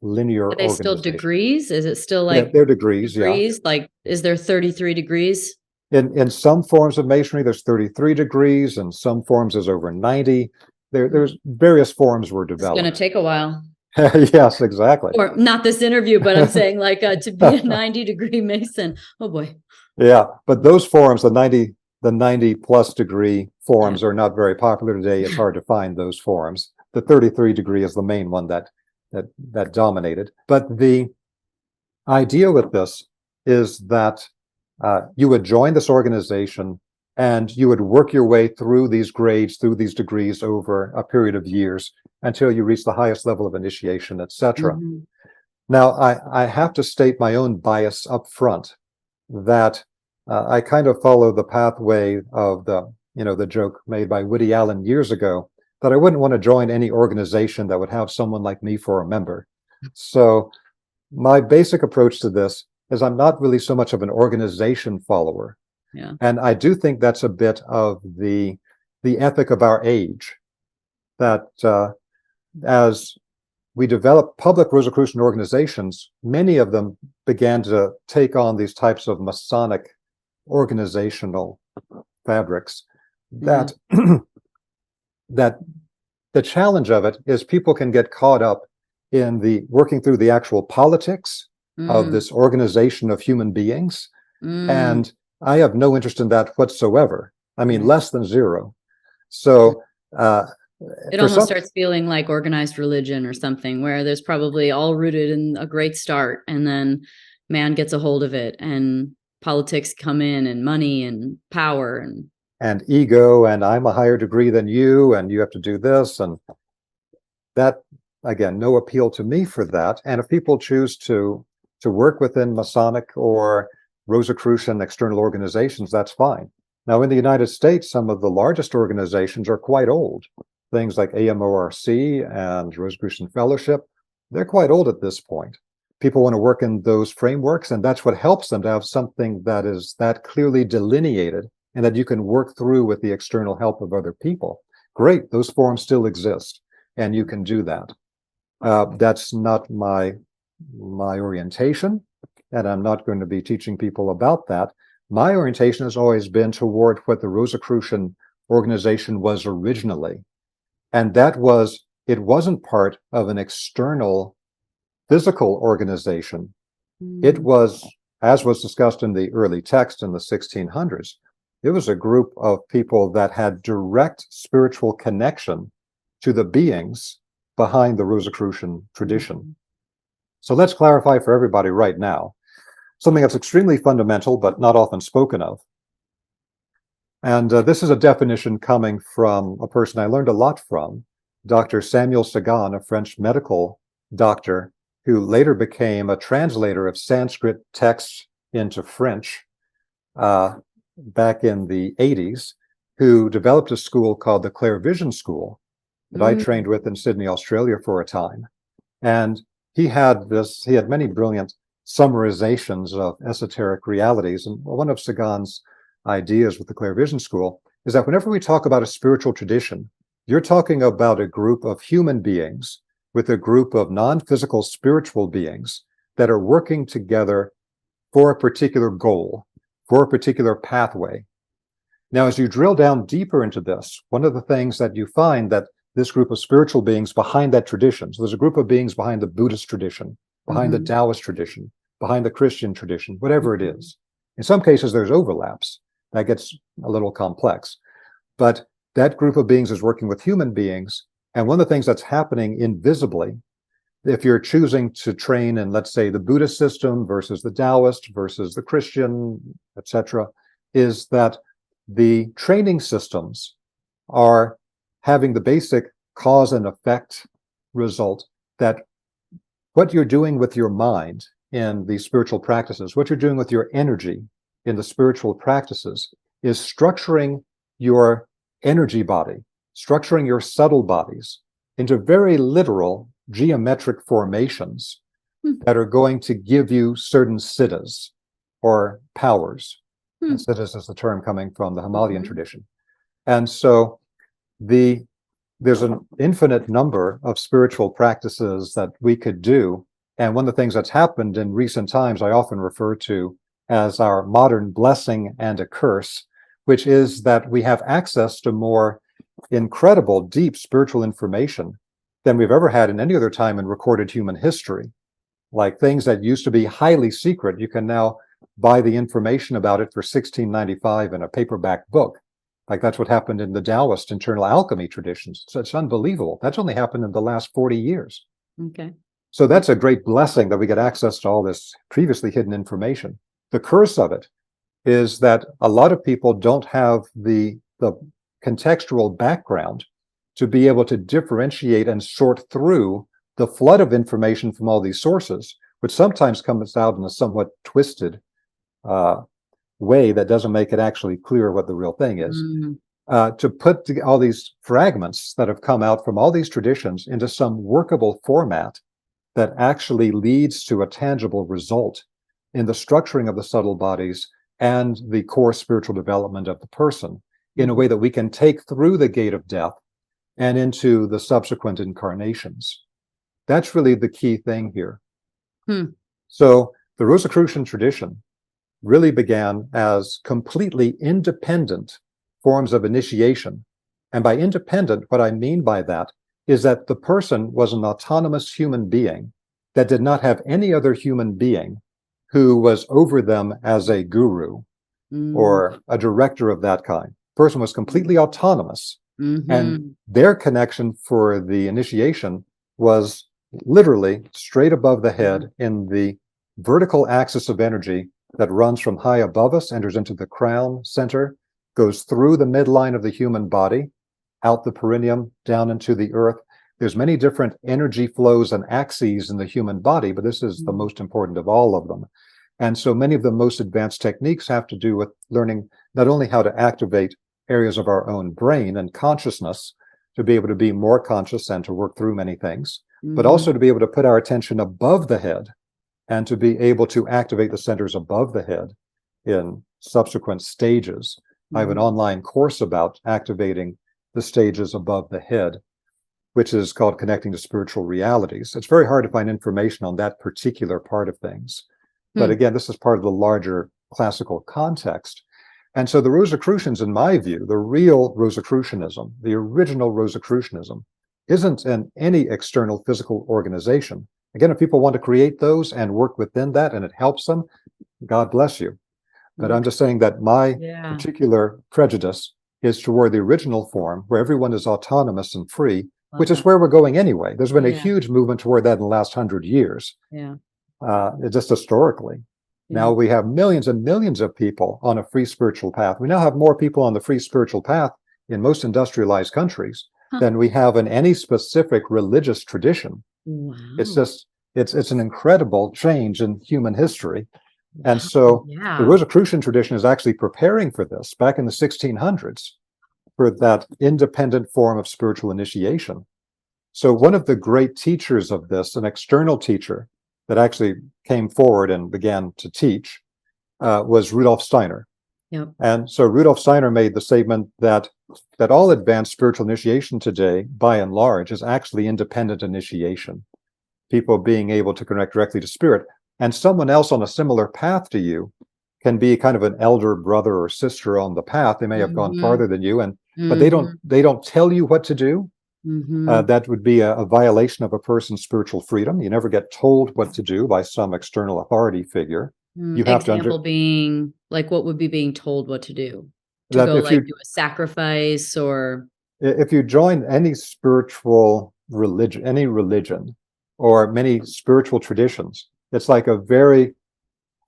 linear Are they still degrees? Is it still like they're degrees? Like, is there 33 degrees? In some forms of masonry, there's 33 degrees, and some forms there's over 90. There's various forms were developed. It's going to take a while. Yes, exactly. Or not this interview, but I'm saying like to be a 90-degree Mason. Oh boy. Yeah, but those forms, the 90 the 90 plus degree forms are not very popular today. It's hard to find those forms. The 33 degree is the main one that dominated. But the idea with this is that you would join this organization and you would work your way through these grades, through these degrees over a period of years until you reach the highest level of initiation, etc. Mm-hmm. Now, I have to state my own bias up front that I kind of follow the pathway of the joke made by Woody Allen years ago, that I wouldn't want to join any organization that would have someone like me for a member. So my basic approach to this is I'm not really so much of an organization follower. Yeah. And I do think that's a bit of the ethic of our age, that as we develop public Rosicrucian organizations, many of them began to take on these types of Masonic organizational fabrics that that the challenge of it is people can get caught up in the working through the actual politics of this organization of human beings. And I have no interest in that whatsoever. I mean, less than zero. So it almost starts feeling like organized religion or something, where there's probably all rooted in a great start, and then man gets a hold of it, and politics come in, and money and power and ego, and I'm a higher degree than you, and you have to do this, and that, again, no appeal to me for that. And if people choose to work within Masonic or Rosicrucian external organizations, that's fine. Now, in the United States, some of the largest organizations are quite old. Things like AMORC and Rosicrucian Fellowship, they're quite old at this point. People want to work in those frameworks, and that's what helps them to have something that is that clearly delineated and that you can work through with the external help of other people. Great, those forums still exist, and you can do that. That's not my orientation, and I'm not going to be teaching people about that. My orientation has always been toward what the Rosicrucian organization was originally. And that was, it wasn't part of an external physical organization. It was, as was discussed in the early text in the 1600s, it was a group of people that had direct spiritual connection to the beings behind the Rosicrucian tradition. So let's clarify for everybody right now something that's extremely fundamental but not often spoken of. And this is a definition coming from a person I learned a lot from, Dr. Samuel Sagan, a French medical doctor who later became a translator of Sanskrit texts into French back in the 80s, who developed a school called the Clairvision School that I trained with in Sydney, Australia for a time. And he had many brilliant summarizations of esoteric realities. And one of Sagan's ideas with the Clairvision School is that whenever we talk about a spiritual tradition, you're talking about a group of human beings with a group of non-physical spiritual beings that are working together for a particular goal, for a particular pathway. Now, as you drill down deeper into this, one of the things that you find that this group of spiritual beings behind that tradition, so there's a group of beings behind the Buddhist tradition, behind the Taoist tradition, behind the Christian tradition, whatever it is. In some cases, there's overlaps. That gets a little complex. But that group of beings is working with human beings. And one of the things that's happening invisibly, if you're choosing to train in, let's say, the Buddhist system versus the Taoist versus the Christian, etc., is that the training systems are having the basic cause and effect result that what you're doing with your mind in the spiritual practices, what you're doing with your energy in the spiritual practices, is structuring your energy body, structuring your subtle bodies into very literal geometric formations that are going to give you certain siddhas or powers. And siddhas is the term coming from the Himalayan tradition. And so there's an infinite number of spiritual practices that we could do. And one of the things that's happened in recent times, I often refer to as our modern blessing and a curse, which is that we have access to more incredible, deep spiritual information than we've ever had in any other time in recorded human history. Like things that used to be highly secret, you can now buy the information about it for $16.95 in a paperback book. Like that's what happened in the Taoist internal alchemy traditions. So it's unbelievable. That's only happened in the last 40 years. Okay. So that's a great blessing that we get access to all this previously hidden information. The curse of it is that a lot of people don't have the contextual background to be able to differentiate and sort through the flood of information from all these sources, which sometimes comes out in a somewhat twisted way that doesn't make it actually clear what the real thing is. To put all these fragments that have come out from all these traditions into some workable format that actually leads to a tangible result in the structuring of the subtle bodies and the core spiritual development of the person in a way that we can take through the gate of death and into the subsequent incarnations. That's really the key thing here. So the Rosicrucian tradition really began as completely independent forms of initiation. And by independent, what I mean by that is that the person was an autonomous human being that did not have any other human being who was over them as a guru or a director of that kind. The person was completely autonomous. And their connection for the initiation was literally straight above the head in the vertical axis of energy that runs from high above us, enters into the crown center, goes through the midline of the human body, out the perineum, down into the earth. There's many different energy flows and axes in the human body, but this is the most important of all of them. And so many of the most advanced techniques have to do with learning not only how to activate areas of our own brain and consciousness to be able to be more conscious and to work through many things, but also to be able to put our attention above the head and to be able to activate the centers above the head in subsequent stages. I have an online course about activating the stages above the head, which is called Connecting to Spiritual Realities. It's very hard to find information on that particular part of things. But again, this is part of the larger classical context. And so the Rosicrucians, in my view, the real Rosicrucianism, the original Rosicrucianism, isn't in any external physical organization. Again, if people want to create those and work within that and it helps them, God bless you. But I'm just saying that my particular prejudice is toward the original form where everyone is autonomous and free, which is where we're going anyway. There's been a huge movement toward that in the last 100 years. Just historically. Now we have millions and millions of people on a free spiritual path. We now have more people on the free spiritual path in most industrialized countries than we have in any specific religious tradition. It's just, it's an incredible change in human history. And so the Rosicrucian tradition is actually preparing for this back in the 1600s for that independent form of spiritual initiation. So one of the great teachers of this, an external teacher that actually came forward and began to teach, was Rudolf Steiner. And so Rudolf Steiner made the statement that all advanced spiritual initiation today, by and large, is actually independent initiation. People being able to connect directly to spirit, and someone else on a similar path to you can be kind of an elder brother or sister on the path. They may have gone farther than you, but they don't tell you what to do. That would be a violation of a person's spiritual freedom. You never get told what to do by some external authority figure. You have Example being, like, what would be being told what to do? To go like do a sacrifice, or if you join any spiritual religion, any religion, or many spiritual traditions, it's like a very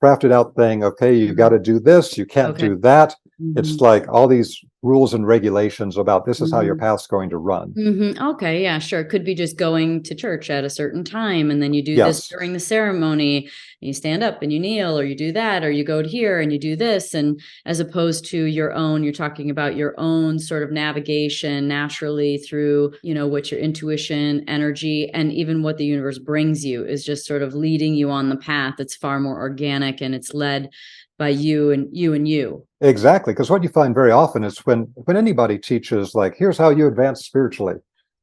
crafted out thing. Okay, you got to do this, you can't do that. It's like all these rules and regulations about this is how your path's going to run. Okay, yeah, sure. It could be just going to church at a certain time, and then you do this during the ceremony, and you stand up and you kneel, or you do that, or you go to here and you do this, and as opposed to your own, you're talking about your own sort of navigation naturally through, what your intuition, energy, and even what the universe brings you is just sort of leading you on the path. It's far more organic, and it's led by you and you and you. Exactly, because what you find very often is when anybody teaches, like, here's how you advance spiritually,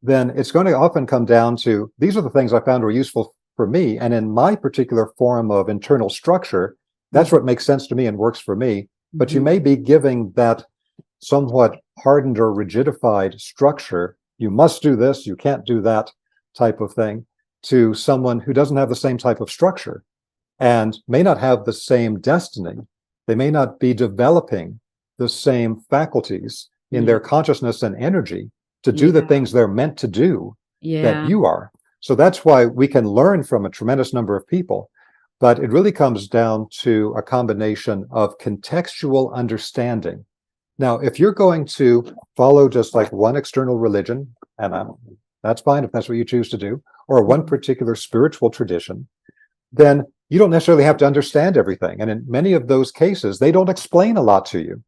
then it's going to often come down to, these are the things I found were useful for me, and in my particular form of internal structure, that's what makes sense to me and works for me. But you may be giving that somewhat hardened or rigidified structure, you must do this, you can't do that type of thing, to someone who doesn't have the same type of structure. and may not have the same destiny. They may not be developing the same faculties in their consciousness and energy to do the things they're meant to do that you are. So that's why we can learn from a tremendous number of people, but it really comes down to a combination of contextual understanding. Now, if you're going to follow just like one external religion, and that's fine if that's what you choose to do, or one particular spiritual tradition, then you don't necessarily have to understand everything. And in many of those cases, they don't explain a lot to you.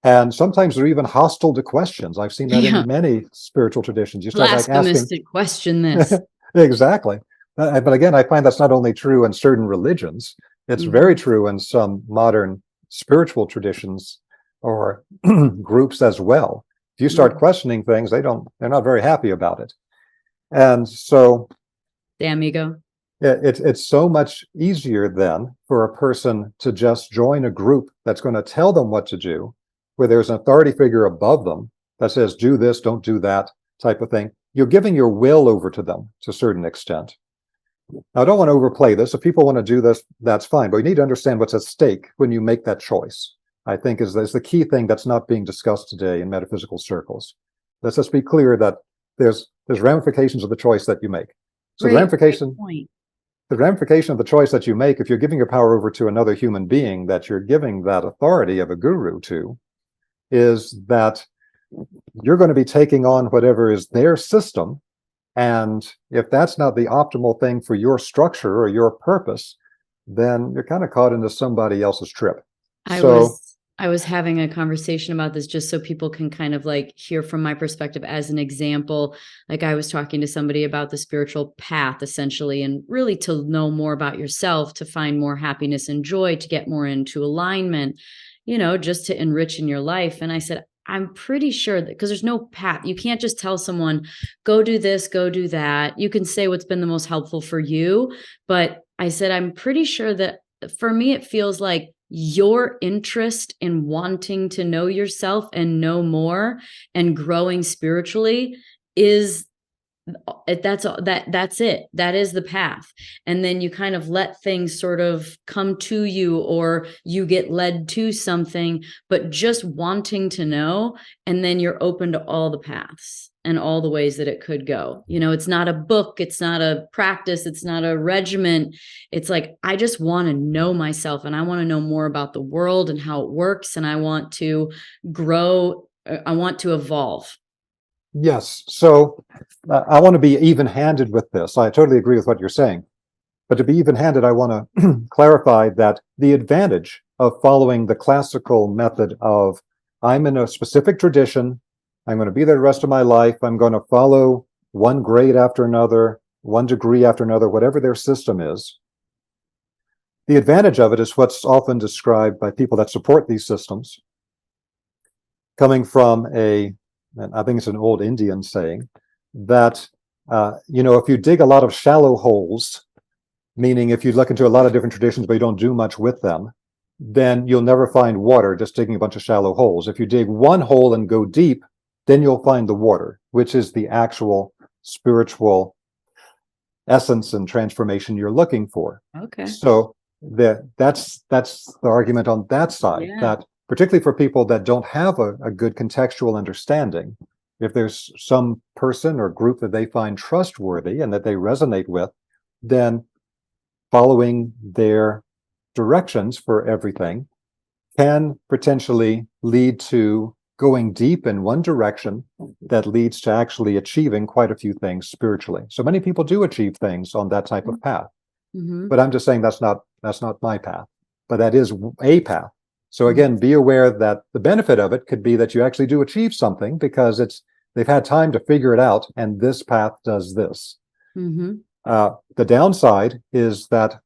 And sometimes they're even hostile to questions. I've seen that in many spiritual traditions. You start like asking, to question this. Exactly. But again, I find that's not only true in certain religions, it's very true in some modern spiritual traditions or groups as well. If you start questioning things, they're not very happy about it. And so damn ego. It's so much easier then for a person to just join a group that's going to tell them what to do, where there's an authority figure above them that says, do this, don't do that type of thing. You're giving your will over to them to a certain extent. Now, I don't want to overplay this. If people want to do this, that's fine. But you need to understand what's at stake when you make that choice, I think is the key thing that's not being discussed today in metaphysical circles. Let's just be clear that there's ramifications of the choice that you make. So the ramification of the choice that you make, if you're giving your power over to another human being that you're giving that authority of a guru to, is that you're going to be taking on whatever is their system. And if that's not the optimal thing for your structure or your purpose, then you're kind of caught into somebody else's trip. I was having a conversation about this just so people can kind of like hear from my perspective as an example. Like I was talking to somebody about the spiritual path essentially, and really to know more about yourself, to find more happiness and joy, to get more into alignment, just to enrich in your life. And I said, I'm pretty sure that because there's no path, you can't just tell someone, go do this, go do that. You can say what's been the most helpful for you. But I said, I'm pretty sure that for me, it feels like your interest in wanting to know yourself and know more and growing spiritually is that's it. That is the path. And then you kind of let things sort of come to you, or you get led to something, but just wanting to know. And then you're open to all the paths and all the ways that it could go. It's not a book. It's not a practice. It's not a regimen. It's like, I just want to know myself, and I want to know more about the world and how it works. And I want to grow. I want to evolve. Yes. So I want to be even-handed with this. I totally agree with what you're saying. But to be even-handed, I want to clarify that the advantage of following the classical method of I'm in a specific tradition, I'm going to be there the rest of my life, I'm going to follow one grade after another, one degree after another, whatever their system is. The advantage of it is what's often described by people that support these systems, coming from and I think it's an old Indian saying, that, if you dig a lot of shallow holes, meaning if you look into a lot of different traditions but you don't do much with them, then you'll never find water just digging a bunch of shallow holes. If you dig one hole and go deep, then you'll find the water, which is the actual spiritual essence and transformation you're looking for. Okay. So that's the argument on that side, that particularly for people that don't have a good contextual understanding, if there's some person or group that they find trustworthy and that they resonate with, then following their directions for everything can potentially lead to going deep in one direction that leads to actually achieving quite a few things spiritually. So many people do achieve things on that type of path. But I'm just saying that's not my path, but that is a path. So again, be aware that the benefit of it could be that you actually do achieve something because they've had time to figure it out, and this path does this. The downside is that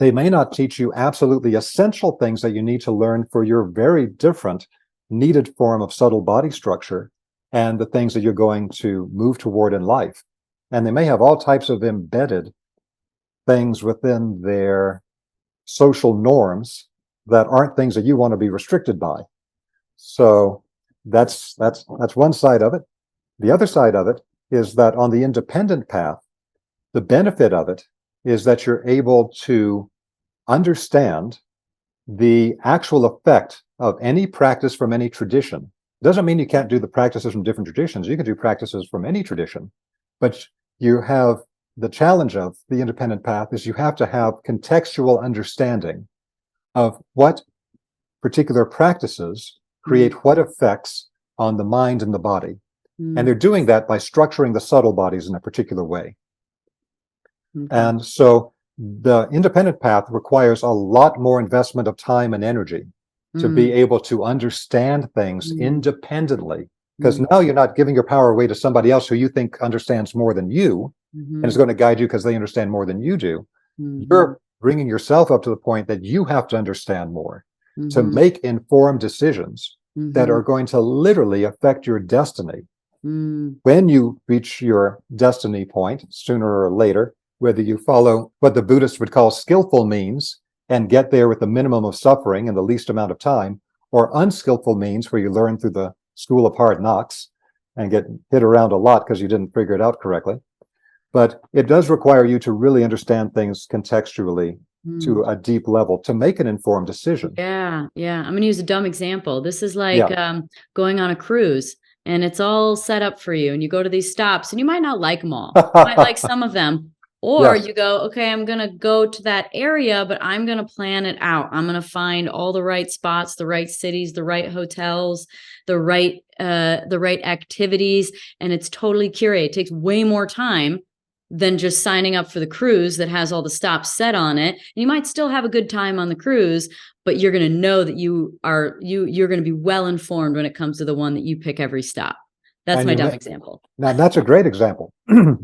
they may not teach you absolutely essential things that you need to learn for your very different needed form of subtle body structure and the things that you're going to move toward in life. And they may have all types of embedded things within their social norms that aren't things that you want to be restricted by. So that's one side of it. The other side of it is that on the independent path, the benefit of it is that you're able to understand the actual effect of any practice from any tradition. Doesn't mean you can't do the practices from different traditions. You can do practices from any tradition, but you have the challenge of the independent path is you have to have contextual understanding of what particular practices create what effects on the mind and the body. And they're doing that by structuring the subtle bodies in a particular way. And so the independent path requires a lot more investment of time and energy to be able to understand things independently, because now you're not giving your power away to somebody else who you think understands more than you and is going to guide you because they understand more than you do. You're bringing yourself up to the point that you have to understand more to make informed decisions that are going to literally affect your destiny. When you reach your destiny point, sooner or later, whether you follow what the Buddhists would call skillful means and get there with the minimum of suffering and the least amount of time, or unskillful means where you learn through the school of hard knocks and get hit around a lot because you didn't figure it out correctly. But it does require you to really understand things contextually to a deep level to make an informed decision. Yeah. I'm going to use a dumb example. This is like going on a cruise, and it's all set up for you, and you go to these stops, and you might not like them all. You might like some of them. Or you go, okay, I'm going to go to that area, but I'm going to plan it out. I'm going to find all the right spots, the right cities, the right hotels, the right activities. And it's totally curated. It takes way more time than just signing up for the cruise that has all the stops set on it. And you might still have a good time on the cruise, but you're going to know that you're going to be well informed when it comes to the one that you pick every stop. That's my dumb example. Now, that's a great example,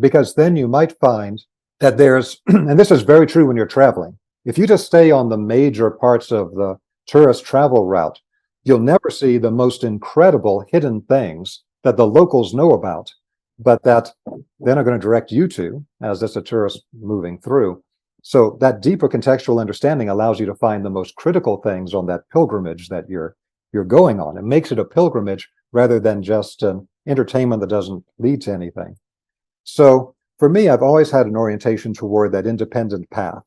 because then you might find that there's, and this is very true when you're traveling, if you just stay on the major parts of the tourist travel route, you'll never see the most incredible hidden things that the locals know about, but that they're not going to direct you to as it's a tourist moving through. So that deeper contextual understanding allows you to find the most critical things on that pilgrimage that you're going on. It makes it a pilgrimage rather than just an entertainment that doesn't lead to anything. So for me, I've always had an orientation toward that independent path.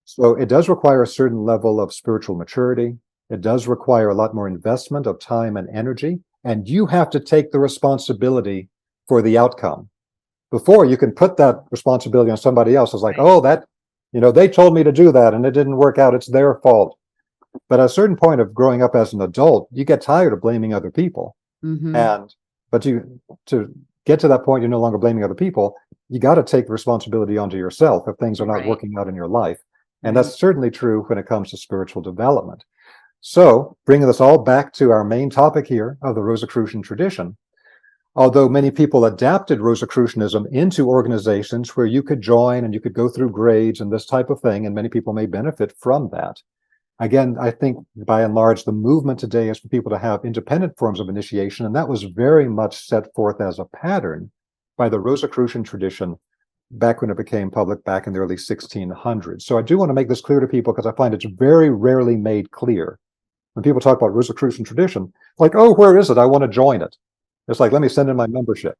So it does require a certain level of spiritual maturity. It does require a lot more investment of time and energy, and you have to take the responsibility for the outcome. Before, you can put that responsibility on somebody else. It's like, oh, that, they told me to do that and it didn't work out. It's their fault. But at a certain point of growing up as an adult, you get tired of blaming other people. But to get to that point, you're no longer blaming other people. You got to take responsibility onto yourself if things are not working out in your life. And that's certainly true when it comes to spiritual development. So bringing this all back to our main topic here of the Rosicrucian tradition, although many people adapted Rosicrucianism into organizations where you could join and you could go through grades and this type of thing, and many people may benefit from that. Again, I think by and large, the movement today is for people to have independent forms of initiation, and that was very much set forth as a pattern by the Rosicrucian tradition back when it became public back in the early 1600s. So I do want to make this clear to people because I find it's very rarely made clear. When people talk about Rosicrucian tradition, like, oh, where is it? I want to join it. It's like, let me send in my membership.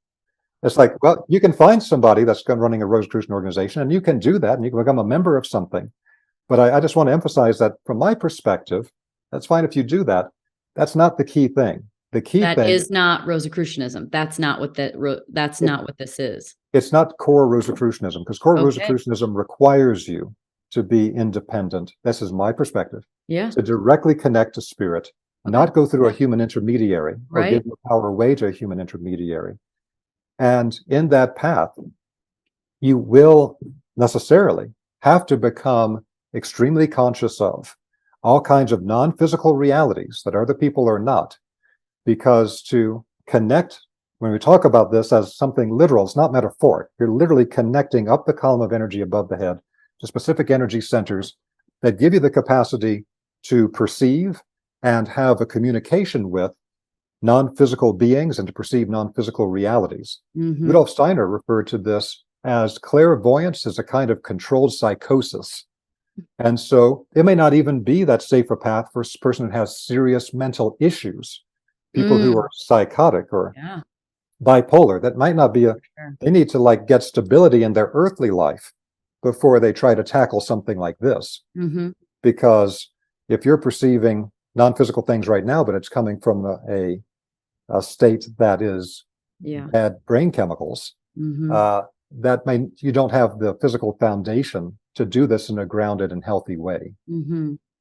It's like, well, you can find somebody that's running a Rosicrucian organization, and you can do that, and you can become a member of something. But I just want to emphasize that from my perspective, that's fine if you do that. That's not the key thing. The key thing is not Rosicrucianism. That's not what not what this is. It's not core Rosicrucianism, because core Rosicrucianism requires you to be independent. This is my perspective. Yeah. To directly connect to spirit, not go through a human intermediary or give your power away to a human intermediary. And in that path, you will necessarily have to become extremely conscious of all kinds of non-physical realities that other people are not, because to connect, when we talk about this as something literal, it's not metaphoric. You're literally connecting up the column of energy above the head to specific energy centers that give you the capacity to perceive and have a communication with non-physical beings and to perceive non-physical realities. Rudolf Steiner referred to this as clairvoyance as a kind of controlled psychosis. And so it may not even be that safer path for a person who has serious mental issues. People who are psychotic or bipolar, that might not be they need to get stability in their earthly life before they try to tackle something like this. because if you're perceiving non-physical things right now, but it's coming from a state that is bad brain chemicals, you don't have the physical foundation to do this in a grounded and healthy way.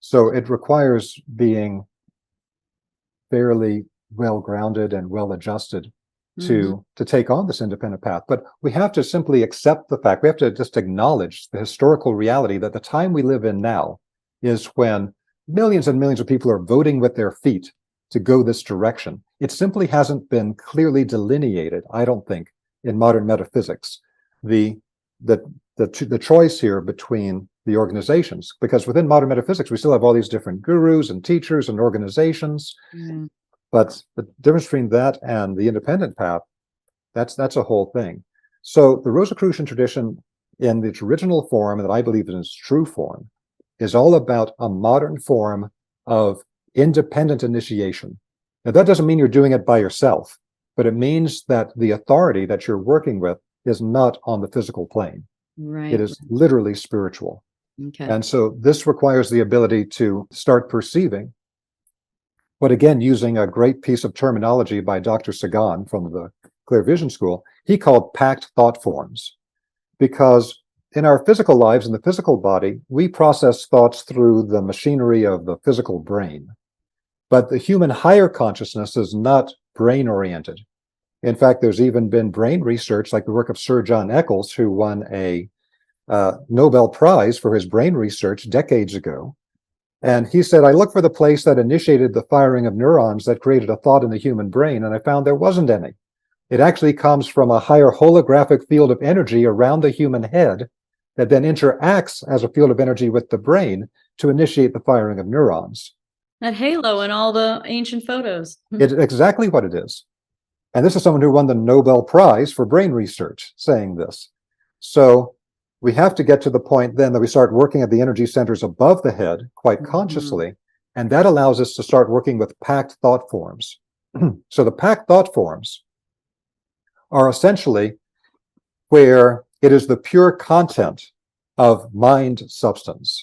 So it requires being fairly well grounded and well adjusted to take on this independent path. But we have to simply accept the fact, we have to just acknowledge the historical reality that the time we live in now is when millions and millions of people are voting with their feet to go this direction. It simply hasn't been clearly delineated, I don't think, in modern metaphysics, the choice here between the organizations, because within modern metaphysics we still have all these different gurus and teachers and organizations, but the difference between that and the independent path, that's a whole thing. So the Rosicrucian tradition in its original form, that I believe in its true form, is all about a modern form of independent initiation. Now, that doesn't mean you're doing it by yourself, but it means that the authority that you're working with is not on the physical plane. It is literally spiritual. And so this requires the ability to start perceiving, but again, using a great piece of terminology by Dr. Sagan from the Clear Vision School, he called packed thought forms. Because in our physical lives, in the physical body, we process thoughts through the machinery of the physical brain. But the human higher consciousness is not brain-oriented. In fact, there's even been brain research, like the work of Sir John Eccles, who won a Nobel Prize for his brain research decades ago. And he said, I looked for the place that initiated the firing of neurons that created a thought in the human brain, and I found there wasn't any. It actually comes from a higher holographic field of energy around the human head that then interacts as a field of energy with the brain to initiate the firing of neurons. That halo in all the ancient photos. It's exactly what it is. And this is someone who won the Nobel Prize for brain research saying this. So we have to get to the point then that we start working at the energy centers above the head quite consciously. And that allows us to start working with packed thought forms. So the packed thought forms are essentially where it is the pure content of mind substance,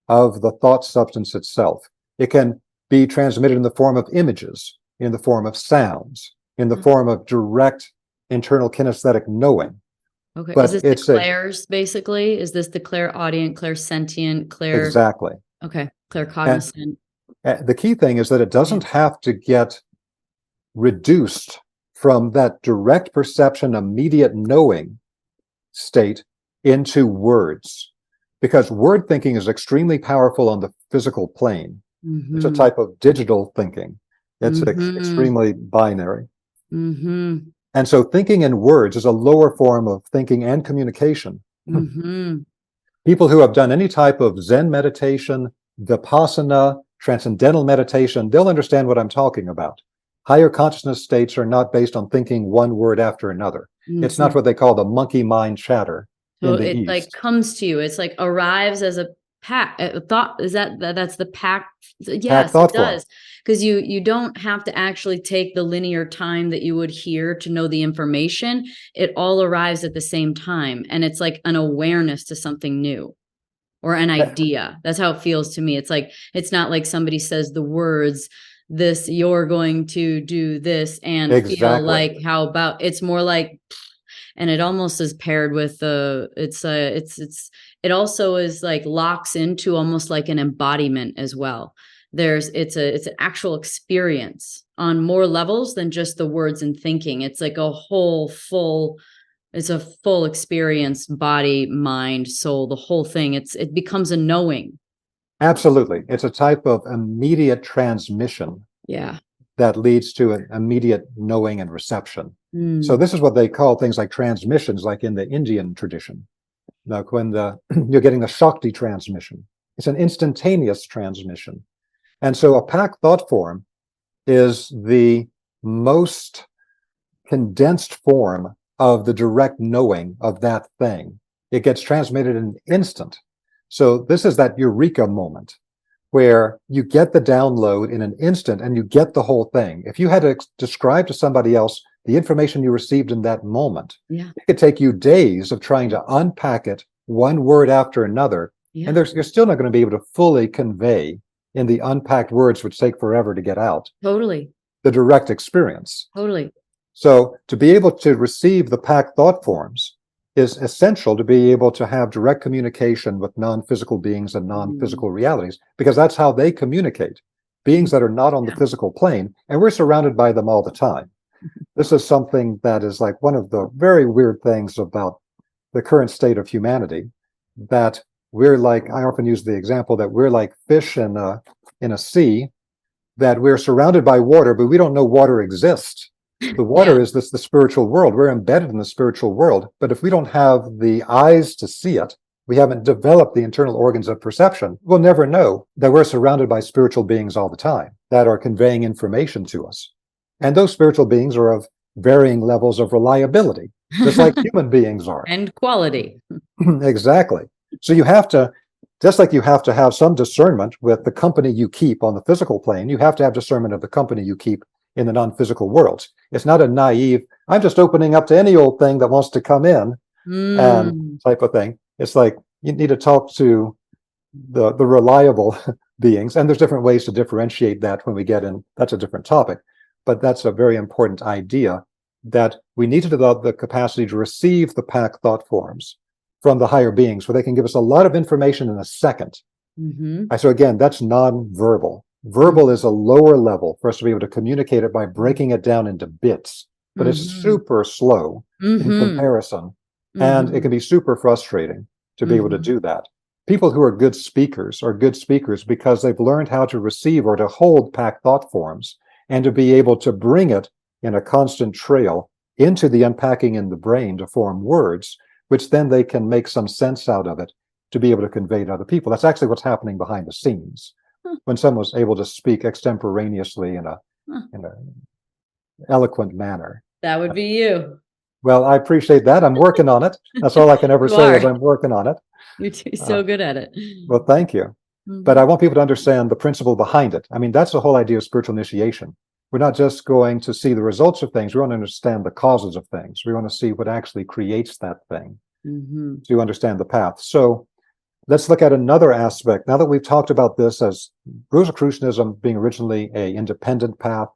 of the thought substance itself. It can be transmitted in the form of images, in the form of sounds, in the form of direct internal kinesthetic knowing. Okay, but is this the clairs, basically? Is this the clairaudient, clairsentient, clair... Exactly. Okay, claircognizant. And the key thing is that it doesn't have to get reduced from that direct perception, immediate knowing state into words, because word thinking is extremely powerful on the physical plane. It's a type of digital thinking. It's extremely binary. And so thinking in words is a lower form of thinking and communication. People who have done any type of Zen meditation, Vipassana, transcendental meditation, they'll understand what I'm talking about. Higher consciousness states are not based on thinking one word after another. It's not what they call the monkey mind chatter. So it like comes to you. It's like arrives as a thought. Is that's the pack? Yes, it does. Because you don't have to actually take the linear time that you would hear to know the information. It all arrives at the same time. And it's like an awareness to something new or an idea. That's how it feels to me. It's like, it's not like somebody says the words, this, you're going to do this and feel like, how about, it's more like, and it almost is paired with it also is like locks into almost like an embodiment as well. It's an actual experience on more levels than just the words and thinking. It's like a it's a full experience, body, mind, soul, the whole thing. It becomes a knowing. Absolutely. It's a type of immediate transmission. That leads to an immediate knowing and reception. So this is what they call things like transmissions, like in the Indian tradition. Like when you're getting the Shakti transmission, it's an instantaneous transmission. And so a packed thought form is the most condensed form of the direct knowing of that thing. It gets transmitted in an instant. So this is that eureka moment where you get the download in an instant and you get the whole thing. If you had to describe to somebody else the information you received in that moment, it could take you days of trying to unpack it one word after another And you're still not going to be able to fully convey in the unpacked words, which take forever to get out, Totally. the direct experience. Totally. So to be able to receive the packed thought forms is essential to be able to have direct communication with non-physical beings and non-physical realities, because that's how they communicate. Beings that are not on the physical plane, and we're surrounded by them all the time. This is something that is like one of the very weird things about the current state of humanity, that we're like, I often use the example that we're like fish in a sea, that we're surrounded by water, but we don't know water exists. The water is the spiritual world. We're embedded in the spiritual world. But if we don't have the eyes to see it, we haven't developed the internal organs of perception, we'll never know that we're surrounded by spiritual beings all the time that are conveying information to us. And those spiritual beings are of varying levels of reliability, just like human beings are. And quality. Exactly. So you have to, just like you have to have some discernment with the company you keep on the physical plane, you have to have discernment of the company you keep in the non-physical worlds. It's not a naive, I'm just opening up to any old thing that wants to come in and type of thing. It's like you need to talk to the reliable beings, and there's different ways to differentiate that when we get in. That's a different topic, but that's a very important idea, that we need to develop the capacity to receive the packed thought forms from the higher beings, where they can give us a lot of information in a second. So again, that's non-verbal. Verbal is a lower level for us to be able to communicate it by breaking it down into bits, but it's super slow in comparison, and it can be super frustrating to be able to do that. People who are good speakers because they've learned how to receive or to hold packed thought forms, and to be able to bring it in a constant trail into the unpacking in the brain to form words, which then they can make some sense out of it to be able to convey to other people. That's actually what's happening behind the scenes. When someone's able to speak extemporaneously in a eloquent manner. That would be you. Well, I appreciate that. I'm working on it. That's all I can ever say is I'm working on it. You're so good at it. Well, thank you. But I want people to understand the principle behind it. I mean, that's the whole idea of spiritual initiation. We're not just going to see the results of things. We want to understand the causes of things. We want to see what actually creates that thing to understand the path. So let's look at another aspect. Now that we've talked about this as Rosicrucianism being originally an independent path,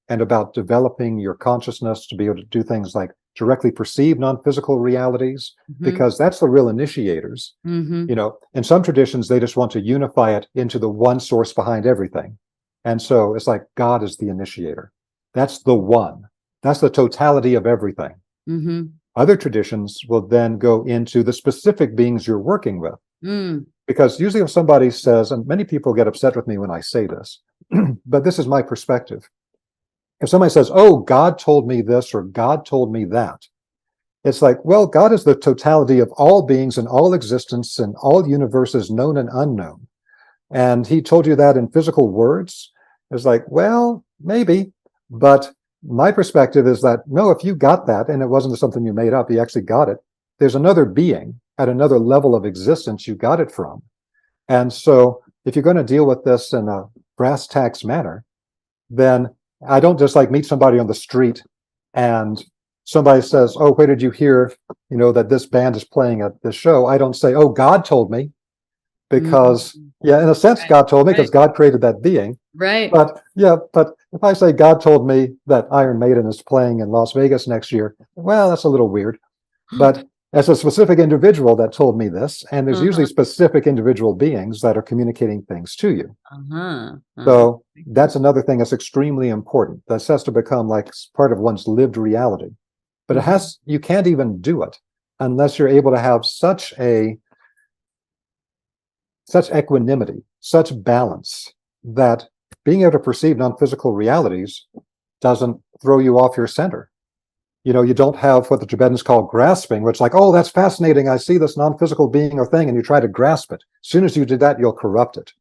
and about developing your consciousness to be able to do things like directly perceive non-physical realities, because that's the real initiators. You know, in some traditions, they just want to unify it into the one source behind everything. And so it's like God is the initiator. That's the one. That's the totality of everything. Other traditions will then go into the specific beings you're working with. Because usually if somebody says, and many people get upset with me when I say this, but this is my perspective. If somebody says, oh, God told me this or God told me that, it's like, well, God is the totality of all beings and all existence and all universes known and unknown. And he told you that in physical words. It's like, well, maybe. But my perspective is that, no, if you got that and it wasn't something you made up, you actually got it, there's another being at another level of existence you got it from. And so if you're going to deal with this in a brass tacks manner, then I don't just like meet somebody on the street and somebody says, oh, where did you hear, you know, that this band is playing at this show? I don't say, oh, God told me, because yeah, in a sense, God told me because God created that being. But yeah, but if I say God told me that Iron Maiden is playing in Las Vegas next year, well, that's a little weird. But as a specific individual that told me this, and there's usually specific individual beings that are communicating things to you. So that's another thing that's extremely important. That has to become like part of one's lived reality. But it has, you can't even do it unless you're able to have such equanimity, such balance, that being able to perceive non-physical realities doesn't throw you off your center. You know, you don't have what the Tibetans call grasping, which is like, oh, that's fascinating. I see this non-physical being or thing, and you try to grasp it. As soon as you do that, you'll corrupt it.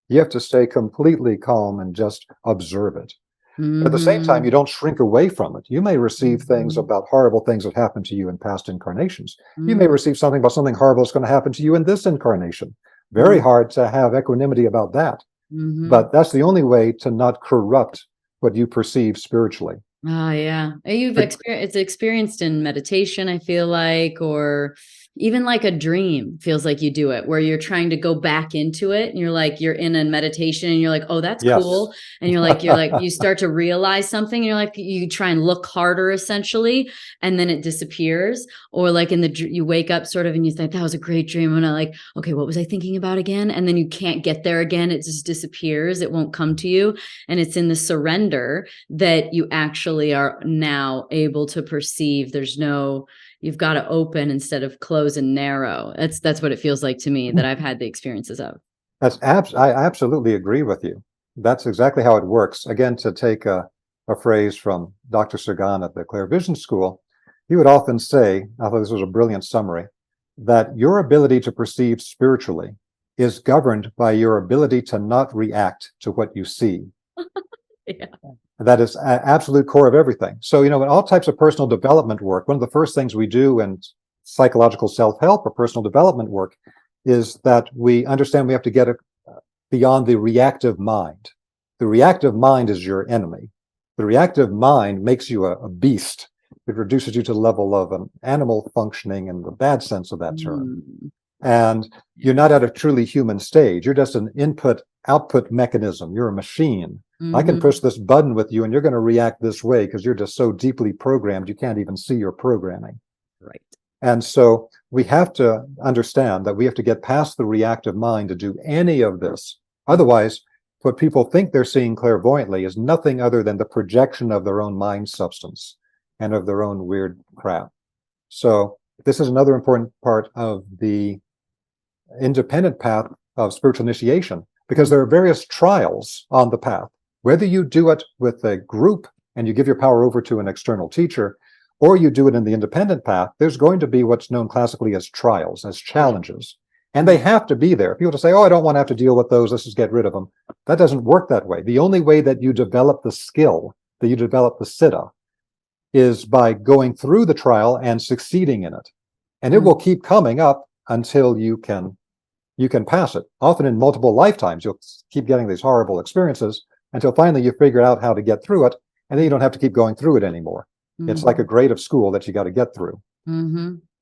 You have to stay completely calm and just observe it. But at the same time, you don't shrink away from it. You may receive things about horrible things that happened to you in past incarnations. You may receive something about something horrible that's going to happen to you in this incarnation. Very hard to have equanimity about that. But that's the only way to not corrupt what you perceive spiritually. Yeah. You've experienced in meditation, I feel like, or even like a dream feels like you do it, where you're trying to go back into it and you're like, you're in a meditation and you're like, oh, that's cool. And you're like, you start to realize something and you're like, you try and look harder essentially, and then it disappears. Or like you wake up sort of and you think that was a great dream. And I'm like, okay, what was I thinking about again? And then you can't get there again. It just disappears. It won't come to you. And it's in the surrender that you actually are now able to perceive. You've got to open instead of close and narrow. That's what it feels like to me, that I've had the experiences of. I absolutely agree with you. That's exactly how it works. Again, to take a phrase from Dr. Sagan at the Clair Vision School, he would often say, I thought this was a brilliant summary, that your ability to perceive spiritually is governed by your ability to not react to what you see. Yeah. That is absolute core of everything. So, in all types of personal development work, one of the first things we do in psychological self-help or personal development work is that we understand we have to get beyond the reactive mind. The reactive mind is your enemy. The reactive mind makes you a beast. It reduces you to the level of an animal functioning in the bad sense of that term. And you're not at a truly human stage. You're just an input-output mechanism. You're a machine. I can push this button with you and you're going to react this way because you're just so deeply programmed you can't even see your programming. Right. And so we have to understand that we have to get past the reactive mind to do any of this. Otherwise, what people think they're seeing clairvoyantly is nothing other than the projection of their own mind substance and of their own weird crap. So this is another important part of the independent path of spiritual initiation, because there are various trials on the path. Whether you do it with a group and you give your power over to an external teacher, or you do it in the independent path, there's going to be what's known classically as trials, as challenges. And they have to be there. People just say, oh, I don't want to have to deal with those. Let's just get rid of them. That doesn't work that way. The only way that you develop the skill, that you develop the siddha, is by going through the trial and succeeding in it. And it will keep coming up until you can pass it. Often in multiple lifetimes, you'll keep getting these horrible experiences until finally you figure out how to get through it, and then you don't have to keep going through it anymore. It's like a grade of school that you got to get through.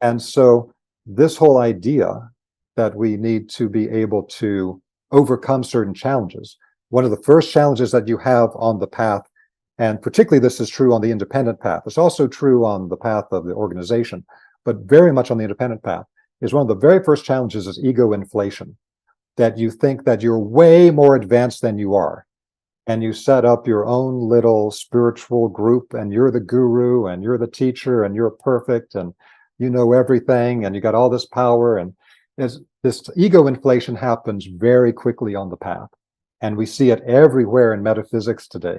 And so this whole idea that we need to be able to overcome certain challenges. One of the first challenges that you have on the path, and particularly this is true on the independent path, it's also true on the path of the organization, but very much on the independent path, is one of the very first challenges is ego inflation, that you think that you're way more advanced than you are. And you set up your own little spiritual group, and you're the guru, and you're the teacher, and you're perfect, and you know everything, and you got all this power. And this ego inflation happens very quickly on the path. And we see it everywhere in metaphysics today.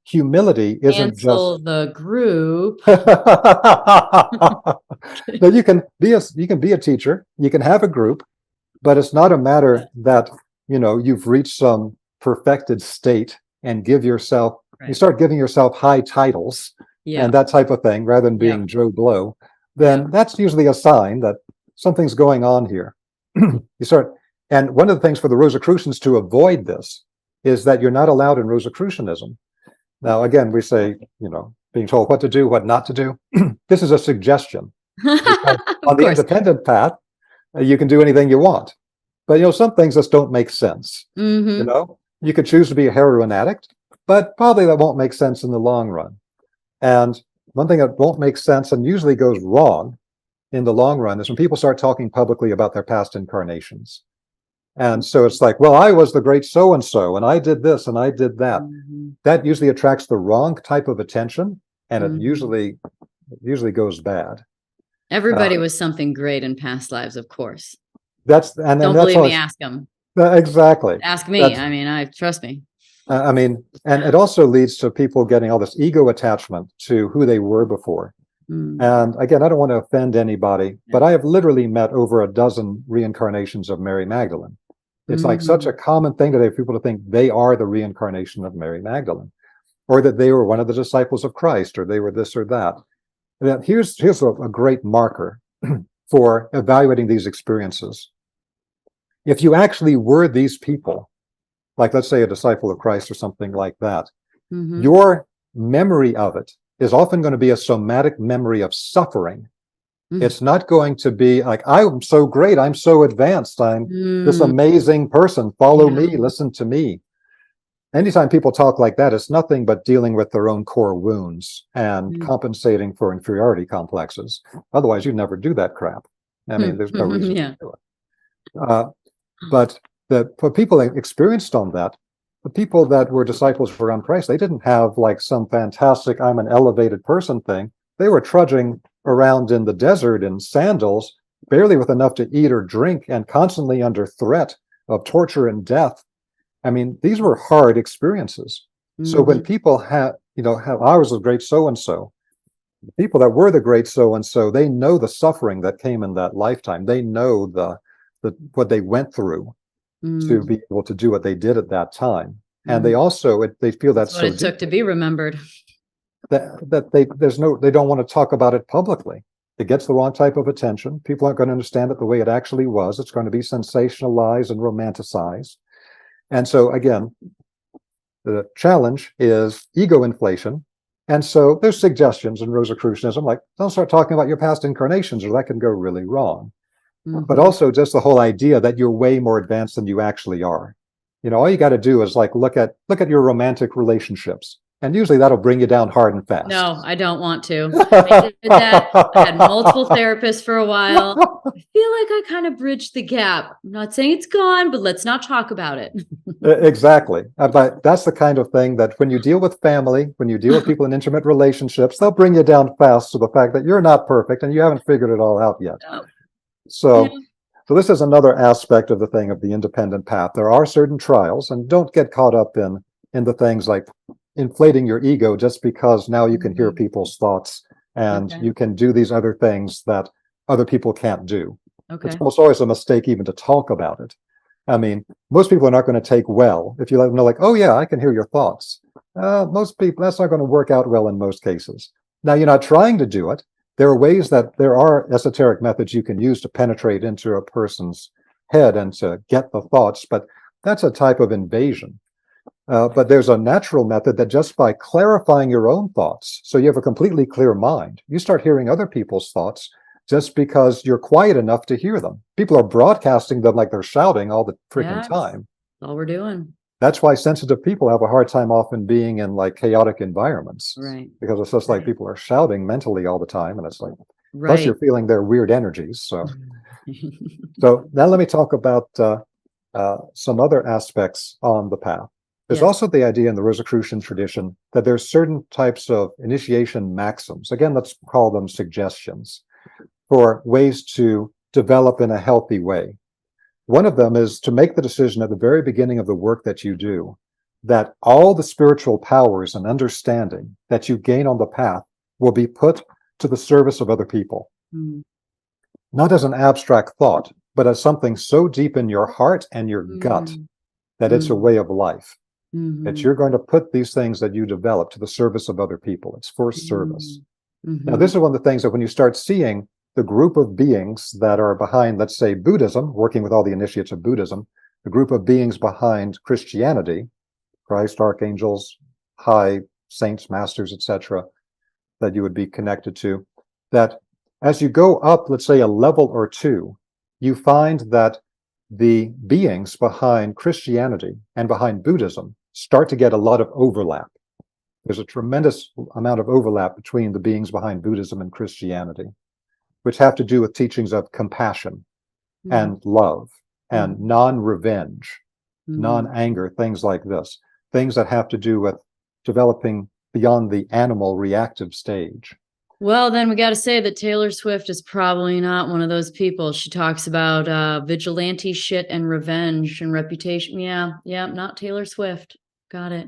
Humility isn't Cancel the group. Now you can be a teacher, you can have a group, but it's not a matter that, you've reached some perfected state and you start giving yourself high titles and that type of thing, rather than being Joe Blow, then that's usually a sign that something's going on here. And one of the things for the Rosicrucians to avoid this is that you're not allowed in Rosicrucianism. Now, again, we say, being told what to do, what not to do. This is a suggestion. On the independent path, you can do anything you want. But, some things just don't make sense. You could choose to be a heroin addict, but probably that won't make sense in the long run. And one thing that won't make sense and usually goes wrong in the long run is when people start talking publicly about their past incarnations. And so it's like, well, I was the great so-and-so, and I did this, and I did that. That usually attracts the wrong type of attention, and it usually goes bad. Everybody was something great in past lives, of course. Don't believe me, ask them. Exactly. Ask me. Trust me. And it also leads to people getting all this ego attachment to who they were before. And again, I don't want to offend anybody, but I have literally met over a dozen reincarnations of Mary Magdalene. It's like such a common thing today for people to think they are the reincarnation of Mary Magdalene, or that they were one of the disciples of Christ, or they were this or that. And here's a great marker for evaluating these experiences. If you actually were these people, like let's say a disciple of Christ or something like that, your memory of it is often going to be a somatic memory of suffering It's not going to be like, I'm so great, I'm so advanced, I'm this amazing person, follow me, listen to me. Anytime people talk like that, it's nothing but dealing with their own core wounds and compensating for inferiority complexes. Otherwise, you'd never do that crap. I mean, there's no reason to do it. But for people that experienced on that, the people that were disciples around Christ, they didn't have like some fantastic, I'm an elevated person thing. They were trudging around in the desert in sandals, barely with enough to eat or drink, and constantly under threat of torture and death. I mean, these were hard experiences. So when people have I was a great so-and-so, the people that were the great so-and-so, they know the suffering that came in that lifetime. They know the what they went through to be able to do what they did at that time. And they also, they feel that's what it took to be remembered. That they don't want to talk about it publicly. It gets the wrong type of attention. People aren't going to understand it the way it actually was. It's going to be sensationalized and romanticized. And so again, the challenge is ego inflation. And so there's suggestions in Rosicrucianism, like, don't start talking about your past incarnations, or that can go really wrong. But also just the whole idea that you're way more advanced than you actually are. All you got to do is like look at your romantic relationships. And usually that'll bring you down hard and fast. No, I don't want to. I did that. I had multiple therapists for a while. I feel like I kind of bridged the gap. I'm not saying it's gone, but let's not talk about it. Exactly. But that's the kind of thing that when you deal with family, when you deal with people in intimate relationships, they'll bring you down fast to the fact that you're not perfect and you haven't figured it all out yet. No. So this is another aspect of the thing of the independent path. There are certain trials, and don't get caught up in the things like inflating your ego just because now you can hear people's thoughts and you can do these other things that other people can't do. It's almost always a mistake even to talk about it. I mean, most people are not going to take well if you let them know, like, oh yeah, I can hear your thoughts. Most people, that's not going to work out well in most cases. Now, you're not trying to do it. There are esoteric methods you can use to penetrate into a person's head and to get the thoughts, but that's a type of invasion. But there's a natural method that just by clarifying your own thoughts, so you have a completely clear mind, you start hearing other people's thoughts just because you're quiet enough to hear them. People are broadcasting them like they're shouting all the freaking time. That's all we're doing. That's why sensitive people have a hard time often being in like chaotic environments. Right. Because it's just like people are shouting mentally all the time, and it's like, plus you're feeling their weird energies. So, so now let me talk about some other aspects on the path. There's also the idea in the Rosicrucian tradition that there's certain types of initiation maxims. Again, let's call them suggestions for ways to develop in a healthy way. One of them is to make the decision at the very beginning of the work that you do that all the spiritual powers and understanding that you gain on the path will be put to the service of other people. Not as an abstract thought, but as something so deep in your heart and your gut that it's a way of life. That you're going to put these things that you develop to the service of other people. It's for service. Now, this is one of the things that when you start seeing the group of beings that are behind, let's say, Buddhism, working with all the initiates of Buddhism, the group of beings behind Christianity, Christ, archangels, high saints, masters, etc., that you would be connected to, that as you go up, let's say, a level or two, you find that the beings behind Christianity and behind Buddhism start to get a lot of overlap. There's a tremendous amount of overlap between the beings behind Buddhism and Christianity, which have to do with teachings of compassion and love and non-revenge, non-anger, things like this, things that have to do with developing beyond the animal reactive stage. Well, then we got to say that Taylor Swift is probably not one of those people. She talks about vigilante shit and revenge and reputation. Yeah, not Taylor Swift. Got it.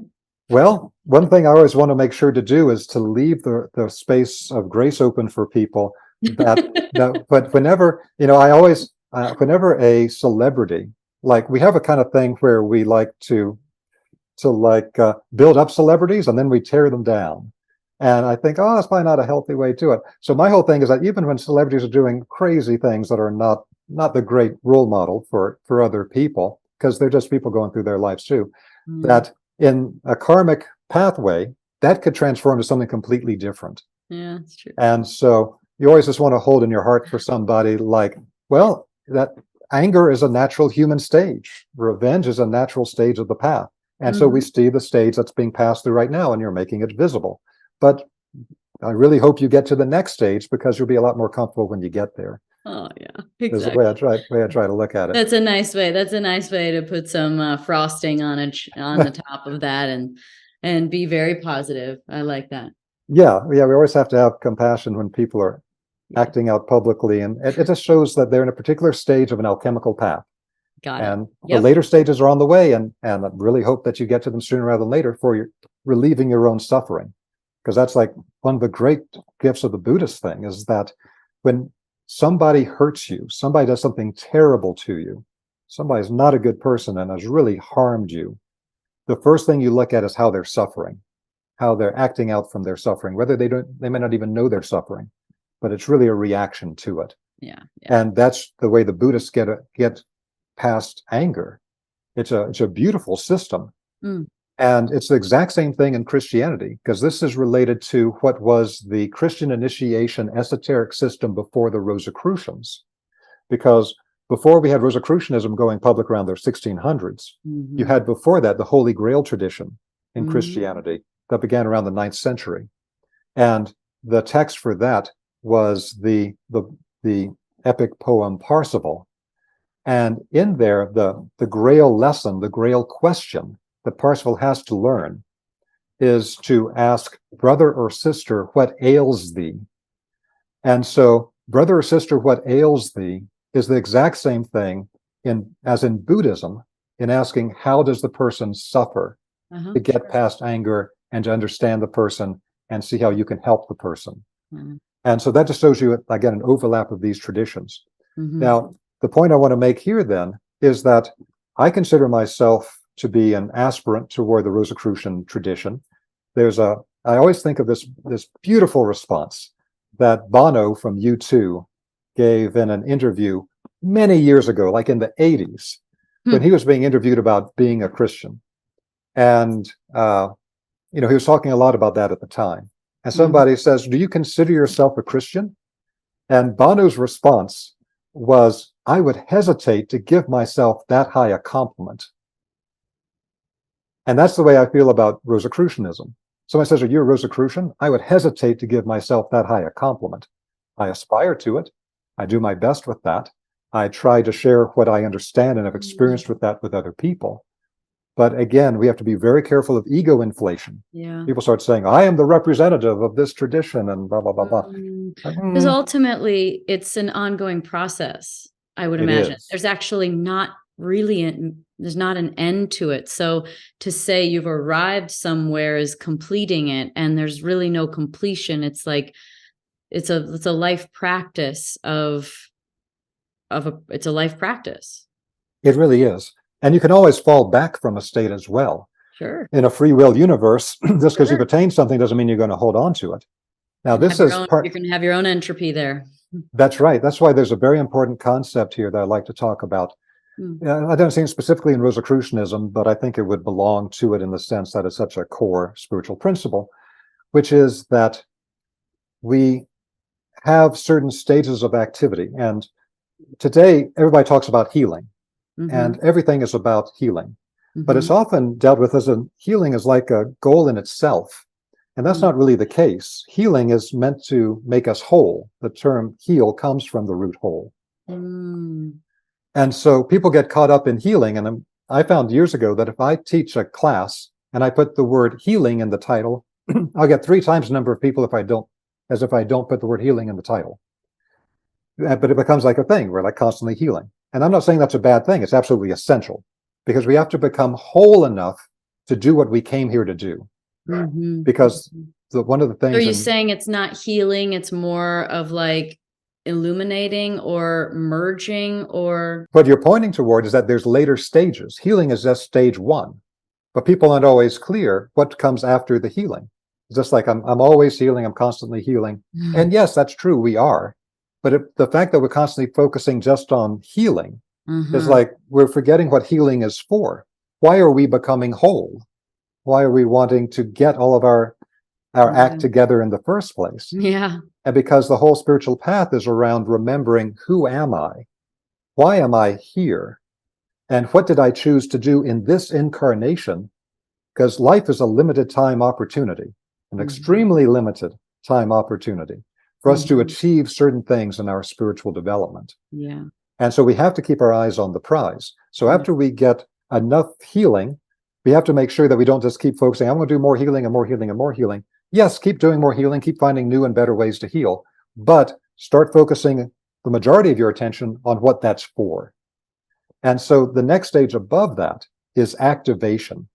Well, one thing I always want to make sure to do is to leave the space of grace open for people but whenever, whenever a celebrity, like we have a kind of thing where we like to build up celebrities and then we tear them down. And I think, that's probably not a healthy way to do it. So my whole thing is that even when celebrities are doing crazy things that are not the great role model for other people, because they're just people going through their lives too, that in a karmic pathway, that could transform to something completely different. Yeah, that's true. And so you always just want to hold in your heart for somebody like, well, that anger is a natural human stage. Revenge is a natural stage of the path. And so we see the stage that's being passed through right now, and you're making it visible. But I really hope you get to the next stage, because you'll be a lot more comfortable when you get there. Oh yeah, Is the exactly. way I try to look at it. That's a nice way. That's a nice way to put some frosting on the top of that, and be very positive. I like that. Yeah. We always have to have compassion when people are acting out publicly, and it just shows that they're in a particular stage of an alchemical path. Got it. And the later stages are on the way, and I really hope that you get to them sooner rather than later, for your relieving your own suffering. Because that's like one of the great gifts of the Buddhist thing, is that when somebody hurts you, somebody does something terrible to you, somebody's not a good person and has really harmed you, the first thing you look at is how they're suffering, how they're acting out from their suffering, whether they may not even know they're suffering, but it's really a reaction to it. Yeah. And that's the way the Buddhists get past anger. It's a beautiful system. And it's the exact same thing in Christianity, because this is related to what was the Christian initiation esoteric system before the Rosicrucians. Because before we had Rosicrucianism going public around the 1600s, you had before that the Holy Grail tradition in Christianity that began around the 9th century. And the text for that was the epic poem Parsifal. And in there, the Grail lesson, the Grail question that Parsifal has to learn is to ask, brother or sister, what ails thee? And so, brother or sister, what ails thee is the exact same thing as in Buddhism, in asking, how does the person suffer, to get past anger and to understand the person and see how you can help the person. And so that just shows you, again, an overlap of these traditions. Now, the point I want to make here then is that I consider myself to be an aspirant toward the Rosicrucian tradition. I always think of this beautiful response that Bono from U2 gave in an interview many years ago, like in the 80s, when he was being interviewed about being a Christian. And, he was talking a lot about that at the time. And somebody says, do you consider yourself a Christian? And Bono's response was, I would hesitate to give myself that high a compliment. And that's the way I feel about Rosicrucianism. Someone says, are you a Rosicrucian? I would hesitate to give myself that high a compliment. I aspire to it. I do my best with that. I try to share what I understand and have experienced with that with other people. But again, we have to be very careful of ego inflation. People start saying, I am the representative of this tradition and blah, blah, blah, blah. Because ultimately, it's an ongoing process, I would imagine. There's actually not really, there's not an end to it. So to say you've arrived somewhere is completing it, and there's really no completion. It's like, it's a life practice it's a life practice. It really is. And you can always fall back from a state as well. Sure. In a free will universe, just because you've attained something doesn't mean you're going to hold on to it. Now, this is you can have your own entropy there. That's right. That's why there's a very important concept here that I'd like to talk about. I don't see it specifically in Rosicrucianism, but I think it would belong to it in the sense that it's such a core spiritual principle, which is that we have certain stages of activity. And today, everybody talks about healing, and everything is about healing. But it's often dealt with as healing is like a goal in itself. And that's not really the case. Healing is meant to make us whole. The term heal comes from the root whole. And so people get caught up in healing. And I found years ago that if I teach a class and I put the word healing in the title, I'll get 3 times the number of people if I don't put the word healing in the title. But it becomes like a thing. We're like constantly healing. And I'm not saying that's a bad thing. It's absolutely essential, because we have to become whole enough to do what we came here to do. Because one of the things. Are you saying it's not healing? It's more of like illuminating or merging, or? What you're pointing toward is that there's later stages. Healing is just stage 1, but people aren't always clear what comes after the healing. It's just like I'm always healing. I'm constantly healing. And yes, that's true. We are. But the fact that we're constantly focusing just on healing is like we're forgetting what healing is for. Why are we becoming whole? Why are we wanting to get all of our our act together in the first place. Yeah. And because the whole spiritual path is around remembering, who am I? Why am I here? And what did I choose to do in this incarnation? Because life is a limited time opportunity, an extremely limited time opportunity for us to achieve certain things in our spiritual development. Yeah. And so we have to keep our eyes on the prize. So after we get enough healing, we have to make sure that we don't just keep focusing, I'm going to do more healing and more healing and more healing. Yes, keep doing more healing, keep finding new and better ways to heal, but start focusing the majority of your attention on what that's for. And so the next stage above that is activation.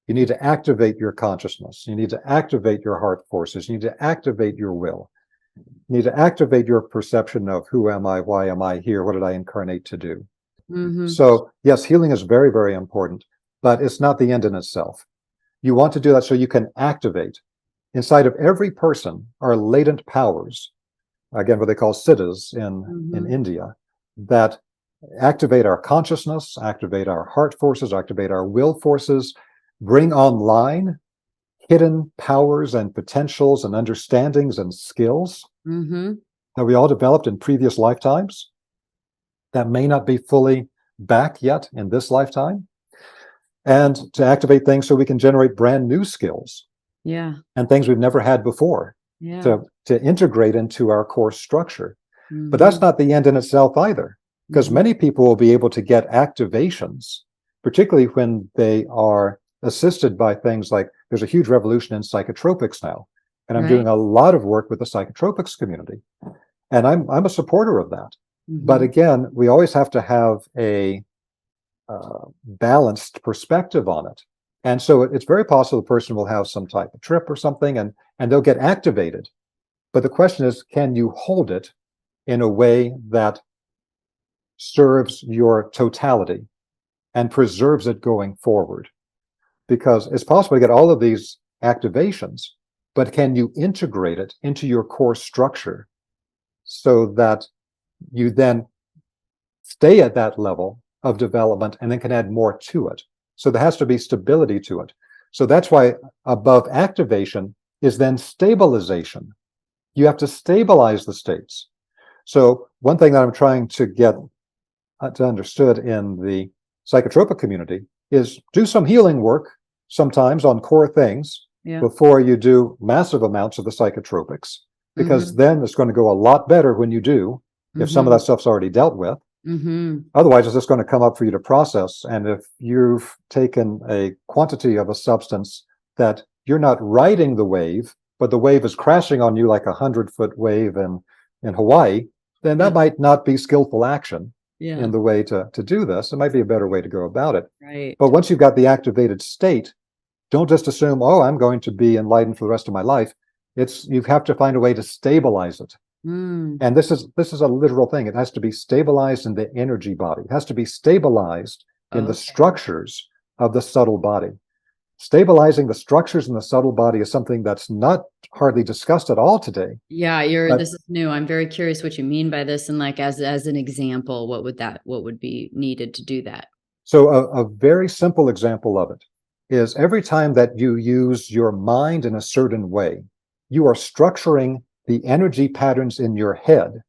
You need to activate your consciousness. You need to activate your heart forces. You need to activate your will. You need to activate your perception of who am I? Why am I here? What did I incarnate to do? So yes, healing is very, very important, but it's not the end in itself. You want to do that so you can activate. Inside of every person are latent powers, again, what they call siddhas in India, that activate our consciousness, activate our heart forces, activate our will forces, bring online hidden powers and potentials and understandings and skills that we all developed in previous lifetimes that may not be fully back yet in this lifetime, and to activate things so we can generate brand new skills and things we've never had before to integrate into our core structure. But that's not the end in itself either, because many people will be able to get activations, particularly when they are assisted by things like, there's a huge revolution in psychotropics now, and I'm doing a lot of work with the psychotropics community, and I'm a supporter of that. But again, we always have to have a balanced perspective on it. And so it's very possible the person will have some type of trip or something, and they'll get activated. But the question is, can you hold it in a way that serves your totality and preserves it going forward? Because it's possible to get all of these activations, but can you integrate it into your core structure so that you then stay at that level of development and then can add more to it? So there has to be stability to it. So that's why above activation is then stabilization. You have to stabilize the states. So one thing that I'm trying to get to understood in the psychotropic community is do some healing work sometimes on core things before you do massive amounts of the psychotropics, because then it's going to go a lot better when you do, if some of that stuff's already dealt with. Otherwise, it's just going to come up for you to process. And if you've taken a quantity of a substance that you're not riding the wave, but the wave is crashing on you like 100-foot wave in Hawaii, then that might not be skillful action in the way to do this. It might be a better way to go about it. But once you've got the activated state, don't just assume, oh, I'm going to be enlightened for the rest of my life. You have to find a way to stabilize it. And this is a literal thing. It has to be stabilized in the energy body. It has to be stabilized in the structures of the subtle body. Stabilizing the structures in the subtle body is something that's not hardly discussed at all today. Yeah, this is new. I'm very curious what you mean by this, and like as an example, what would be needed to do that? So a very simple example of it is every time that you use your mind in a certain way, you are structuring the energy patterns in your head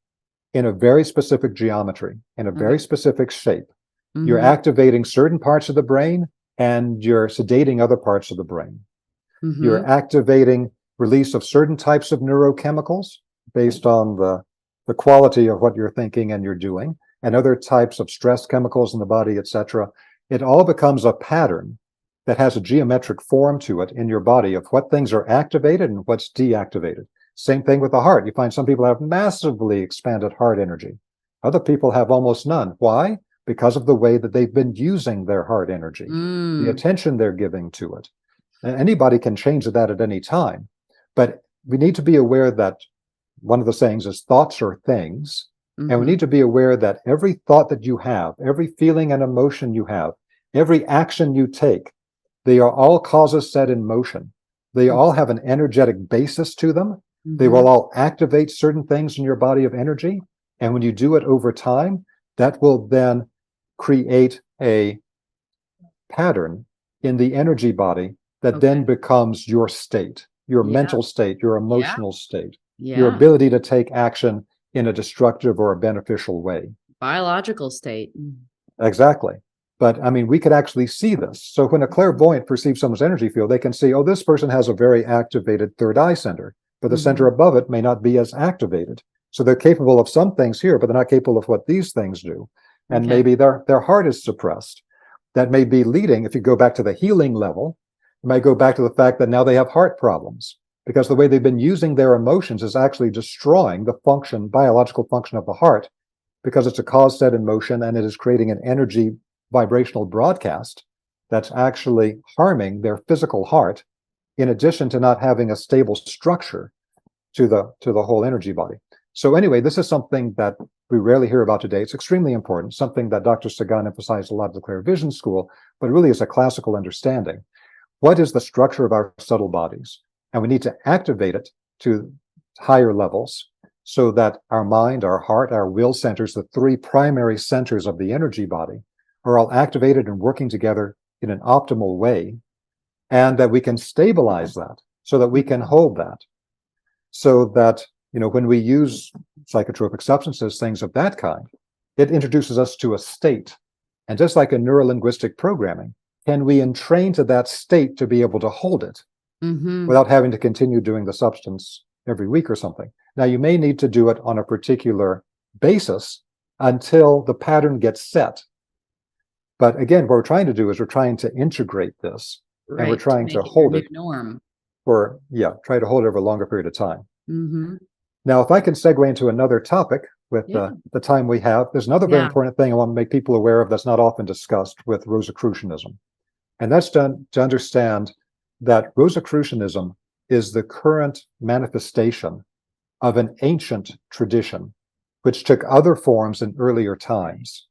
in a very specific geometry, in a very specific shape. You're activating certain parts of the brain and you're sedating other parts of the brain. You're activating release of certain types of neurochemicals based on the quality of what you're thinking and you're doing, and other types of stress chemicals in the body, etc. It all becomes a pattern that has a geometric form to it in your body of what things are activated and what's deactivated. Same thing with the heart. You find some people have massively expanded heart energy. Other people have almost none. Why? Because of the way that they've been using their heart energy, the attention they're giving to it. And anybody can change that at any time. But we need to be aware that one of the sayings is thoughts are things. And we need to be aware that every thought that you have, every feeling and emotion you have, every action you take, they are all causes set in motion. They all have an energetic basis to them. They will all activate certain things in your body of energy. And when you do it over time, that will then create a pattern in the energy body that then becomes your state. your Yeah. mental state, your emotional state, your Yeah. ability to take action in a destructive or a beneficial way. Biological state. Exactly. But I mean, we could actually see this. So when a clairvoyant perceives someone's energy field, they can see, oh, this person has a very activated third eye center, but the center above it may not be as activated. So they're capable of some things here, but they're not capable of what these things do. And maybe their heart is suppressed. That may be leading, if you go back to the healing level, you might go back to the fact that now they have heart problems because the way they've been using their emotions is actually destroying the function, biological function of the heart, because it's a cause set in motion and it is creating an energy vibrational broadcast that's actually harming their physical heart, in addition to not having a stable structure to the whole energy body. So anyway, this is something that we rarely hear about today. It's extremely important, something that Dr. Sagan emphasized a lot at the Clairvision School, but really is a classical understanding. What is the structure of our subtle bodies? And we need to activate it to higher levels so that our mind, our heart, our will centers, the three primary centers of the energy body, are all activated and working together in an optimal way, and that we can stabilize that so that we can hold that. So that, when we use psychotropic substances, things of that kind, it introduces us to a state. And just like in neurolinguistic programming, can we entrain to that state to be able to hold it without having to continue doing the substance every week or something? Now, you may need to do it on a particular basis until the pattern gets set. But again, what we're trying to do is we're trying to integrate this, and we're trying to hold it norm. Try to hold it over a longer period of time. Now, if I can segue into another topic with the time we have, there's another very important thing I want to make people aware of that's not often discussed with Rosicrucianism. And that's to understand that Rosicrucianism is the current manifestation of an ancient tradition, which took other forms in earlier times.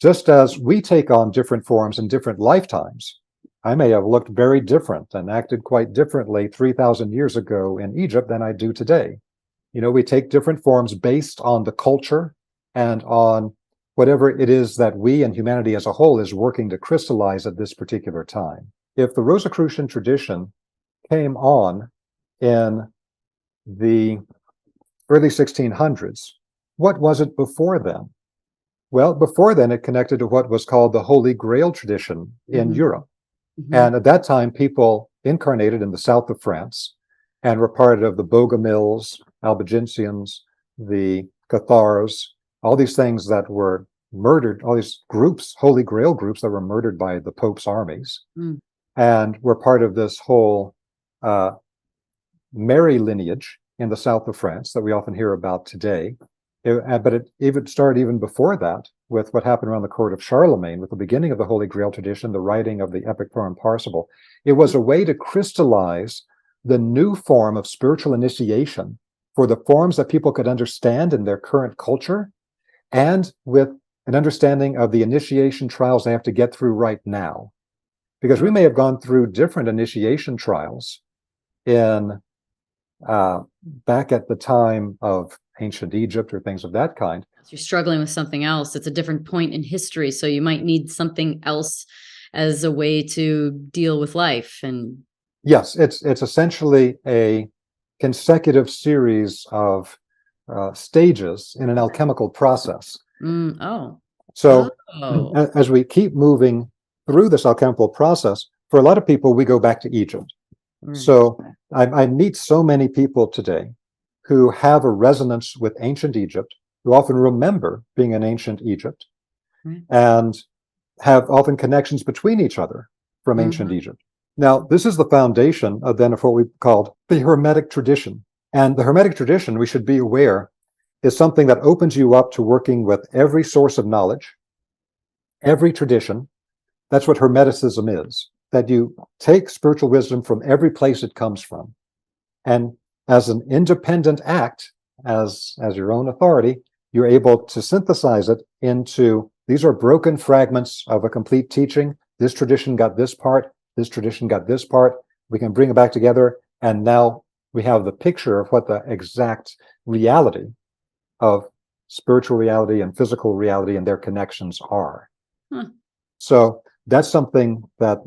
Just as we take on different forms in different lifetimes, I may have looked very different and acted quite differently 3,000 years ago in Egypt than I do today. We take different forms based on the culture and on whatever it is that we and humanity as a whole is working to crystallize at this particular time. If the Rosicrucian tradition came on in the early 1600s, what was it before then? Well, before then, it connected to what was called the Holy Grail tradition in Europe. And at that time, people incarnated in the south of France and were part of the Bogomils, Albigensians, the Cathars, all these things that were murdered, all these groups, Holy Grail groups that were murdered by the Pope's armies, and were part of this whole Mary lineage in the south of France that we often hear about today. But it even started even before that with what happened around the court of Charlemagne, with the beginning of the Holy Grail tradition, the writing of the epic poem Parzival. It was a way to crystallize the new form of spiritual initiation for the forms that people could understand in their current culture, and with an understanding of the initiation trials they have to get through right now. Because we may have gone through different initiation trials in back at the time of ancient Egypt or things of that kind. You're struggling with something else. It's a different point in history, so you might need something else as a way to deal with life. And yes, it's essentially a consecutive series of stages in an alchemical process. So as we keep moving through this alchemical process, for a lot of people, we go back to Egypt. So I meet so many people today who have a resonance with ancient Egypt, who often remember being in ancient Egypt, and have often connections between each other from ancient Egypt. Now, this is the foundation of what we called the Hermetic tradition. And the Hermetic tradition, we should be aware, is something that opens you up to working with every source of knowledge, every tradition. That's what Hermeticism is, that you take spiritual wisdom from every place it comes from. And as an independent act, as your own authority, you're able to synthesize it into, these are broken fragments of a complete teaching. This tradition got this part, this tradition got this part. We can bring it back together, and now we have the picture of what the exact reality of spiritual reality and physical reality and their connections are. So that's something that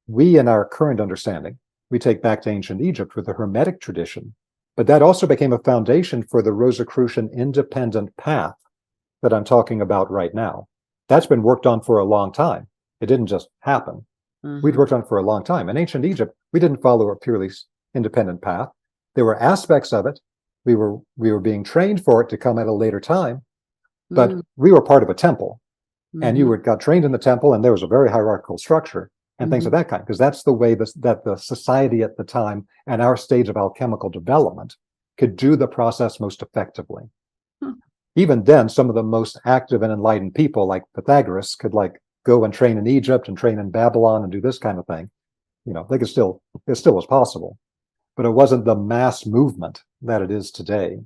we, in our current understanding, we take back to ancient Egypt with the Hermetic tradition. But that also became a foundation for the Rosicrucian independent path that I'm talking about right now. That's been worked on for a long time. It didn't just happen. We'd worked on it for a long time. In ancient Egypt, we didn't follow a purely independent path. There were aspects of it. We were being trained for it to come at a later time, but we were part of a temple. And you got trained in the temple, and there was a very hierarchical structure and things of that kind, because that's the way that the society at the time and our stage of alchemical development could do the process most effectively. Even then, some of the most active and enlightened people, like Pythagoras, could go and train in Egypt and train in Babylon and do this kind of thing. It still was possible, but it wasn't the mass movement that it is today.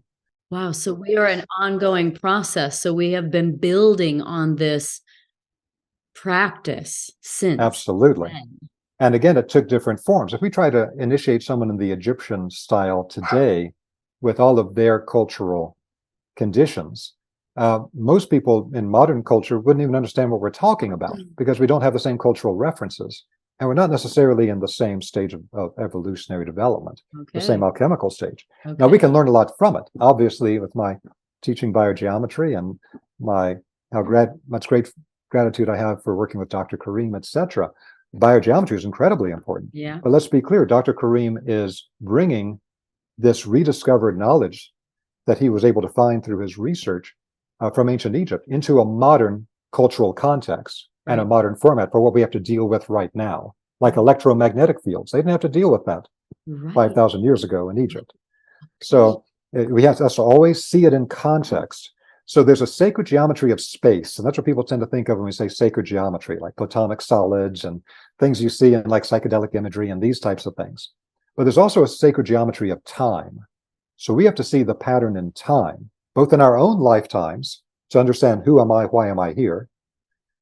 Wow. So we are an ongoing process. So we have been building on this practice since. Absolutely. then. And again, it took different forms. If we try to initiate someone in the Egyptian style today with all of their cultural conditions, most people in modern culture wouldn't even understand what we're talking about because we don't have the same cultural references. And we're not necessarily in the same stage of evolutionary development, the same alchemical stage. Now, we can learn a lot from it. Obviously, with my teaching biogeometry and much great gratitude I have for working with Dr. Karim, etc., biogeometry is incredibly important. Yeah. But let's be clear, Dr. Karim is bringing this rediscovered knowledge that he was able to find through his research from ancient Egypt into a modern cultural context and a modern format for what we have to deal with right now, like electromagnetic fields. They didn't have to deal with that 5,000 years ago in Egypt. So we have to always see it in context. So there's a sacred geometry of space, and that's what people tend to think of when we say sacred geometry, like platonic solids and things you see in like psychedelic imagery and these types of things. But there's also a sacred geometry of time. So we have to see the pattern in time, both in our own lifetimes to understand who am I, why am I here.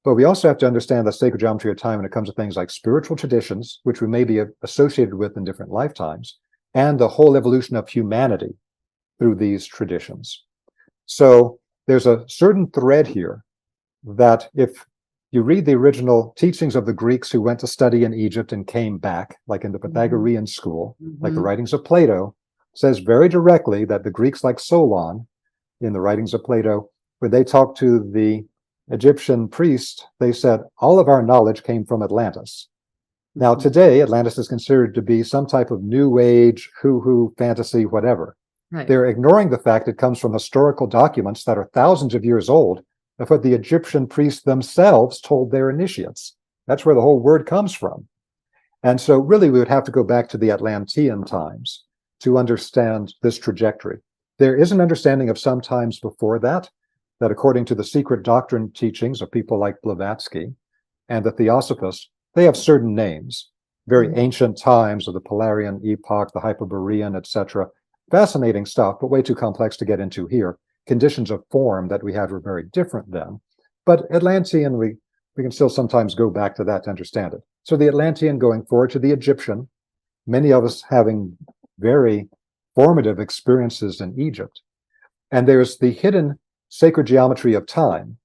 But we also have to understand the sacred geometry of time when it comes to things like spiritual traditions, which we may be associated with in different lifetimes, and the whole evolution of humanity through these traditions. So there's a certain thread here that if you read the original teachings of the Greeks who went to study in Egypt and came back, like in the Pythagorean school, like the writings of Plato, says very directly that the Greeks, like Solon, in the writings of Plato, when they talked to the Egyptian priest, they said, all of our knowledge came from Atlantis. Now, today, Atlantis is considered to be some type of new age, hoo-hoo, fantasy, whatever. They're ignoring the fact it comes from historical documents that are thousands of years old of what the Egyptian priests themselves told their initiates. That's where the whole word comes from. And so really, we would have to go back to the Atlantean times to understand this trajectory. There is an understanding of some times before that according to the secret doctrine teachings of people like Blavatsky and the Theosophists, they have certain names, very ancient times of the Polarian epoch, the Hyperborean, etc. Fascinating stuff, but way too complex to get into here. Conditions of form that we had were very different then. But Atlantean, we can still sometimes go back to that to understand it. So the Atlantean going forward to the Egyptian, many of us having very formative experiences in Egypt. And there's the hidden sacred geometry of time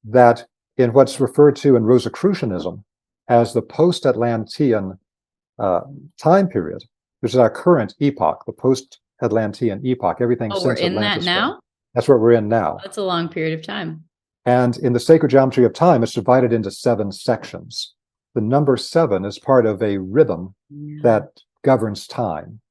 that in what's referred to in Rosicrucianism as the post-Atlantean time period, which is our current epoch, the post-Atlantean epoch, everything since Atlantis. We're in that now? That's what we're in now. That's a long period of time. And in the sacred geometry of time, it's divided into 7 sections. The number 7 is part of a rhythm that governs time.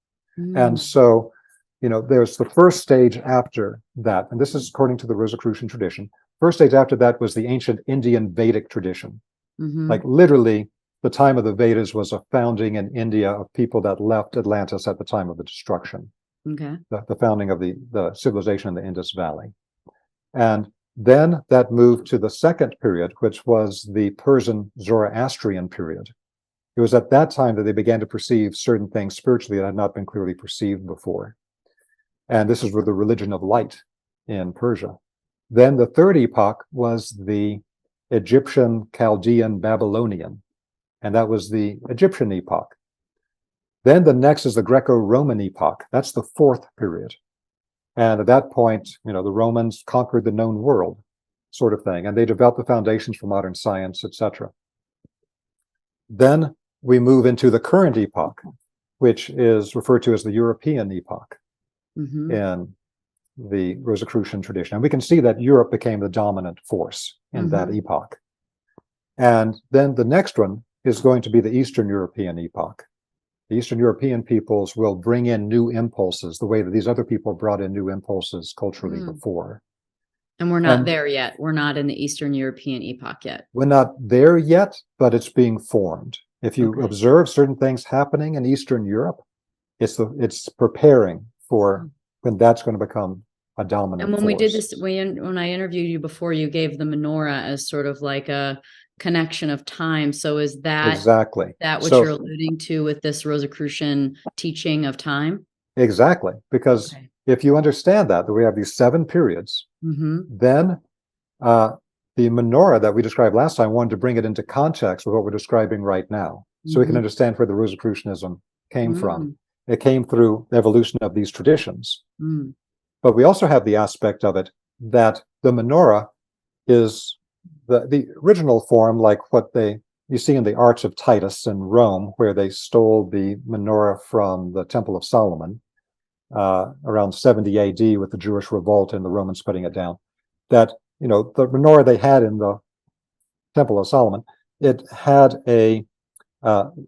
And so, there's the first stage after that, and this is according to the Rosicrucian tradition. First stage after that was the ancient Indian Vedic tradition. Like literally, the time of the Vedas was a founding in India of people that left Atlantis at the time of the destruction. The founding of the civilization in the Indus Valley. And then that moved to the second period, which was the Persian Zoroastrian period. It was at that time that they began to perceive certain things spiritually that had not been clearly perceived before. And this is with the religion of light in Persia. Then the third epoch was the Egyptian, Chaldean, Babylonian, and that was the Egyptian epoch. Then the next is the Greco-Roman epoch. That's the 4th period. And at that point, the Romans conquered the known world, sort of thing, and they developed the foundations for modern science, etc. Then we move into the current epoch, which is referred to as the European epoch Mm-hmm. in the Rosicrucian tradition. And we can see that Europe became the dominant force in that epoch. And then the next one is going to be the Eastern European epoch. The Eastern European peoples will bring in new impulses the way that these other people brought in new impulses culturally before. And we're not there yet. We're not in the Eastern European epoch yet. We're not there yet, but it's being formed. If you observe certain things happening in Eastern Europe, it's preparing for when that's going to become a dominant And when force. we did this, when I interviewed you before, you gave the menorah as sort of like a connection of time. So is that exactly that what you're alluding to with this Rosicrucian teaching of time? Exactly, because if you understand that we have these 7 periods, then the menorah that we described last time wanted to bring it into context with what we're describing right now, so we can understand where the Rosicrucianism came from. It came through the evolution of these traditions. But we also have the aspect of it that the menorah is the original form, like what you see in the Arch of Titus in Rome, where they stole the menorah from the Temple of Solomon around 70 AD with the Jewish revolt and the Romans putting it down. That, the menorah they had in the Temple of Solomon, it had a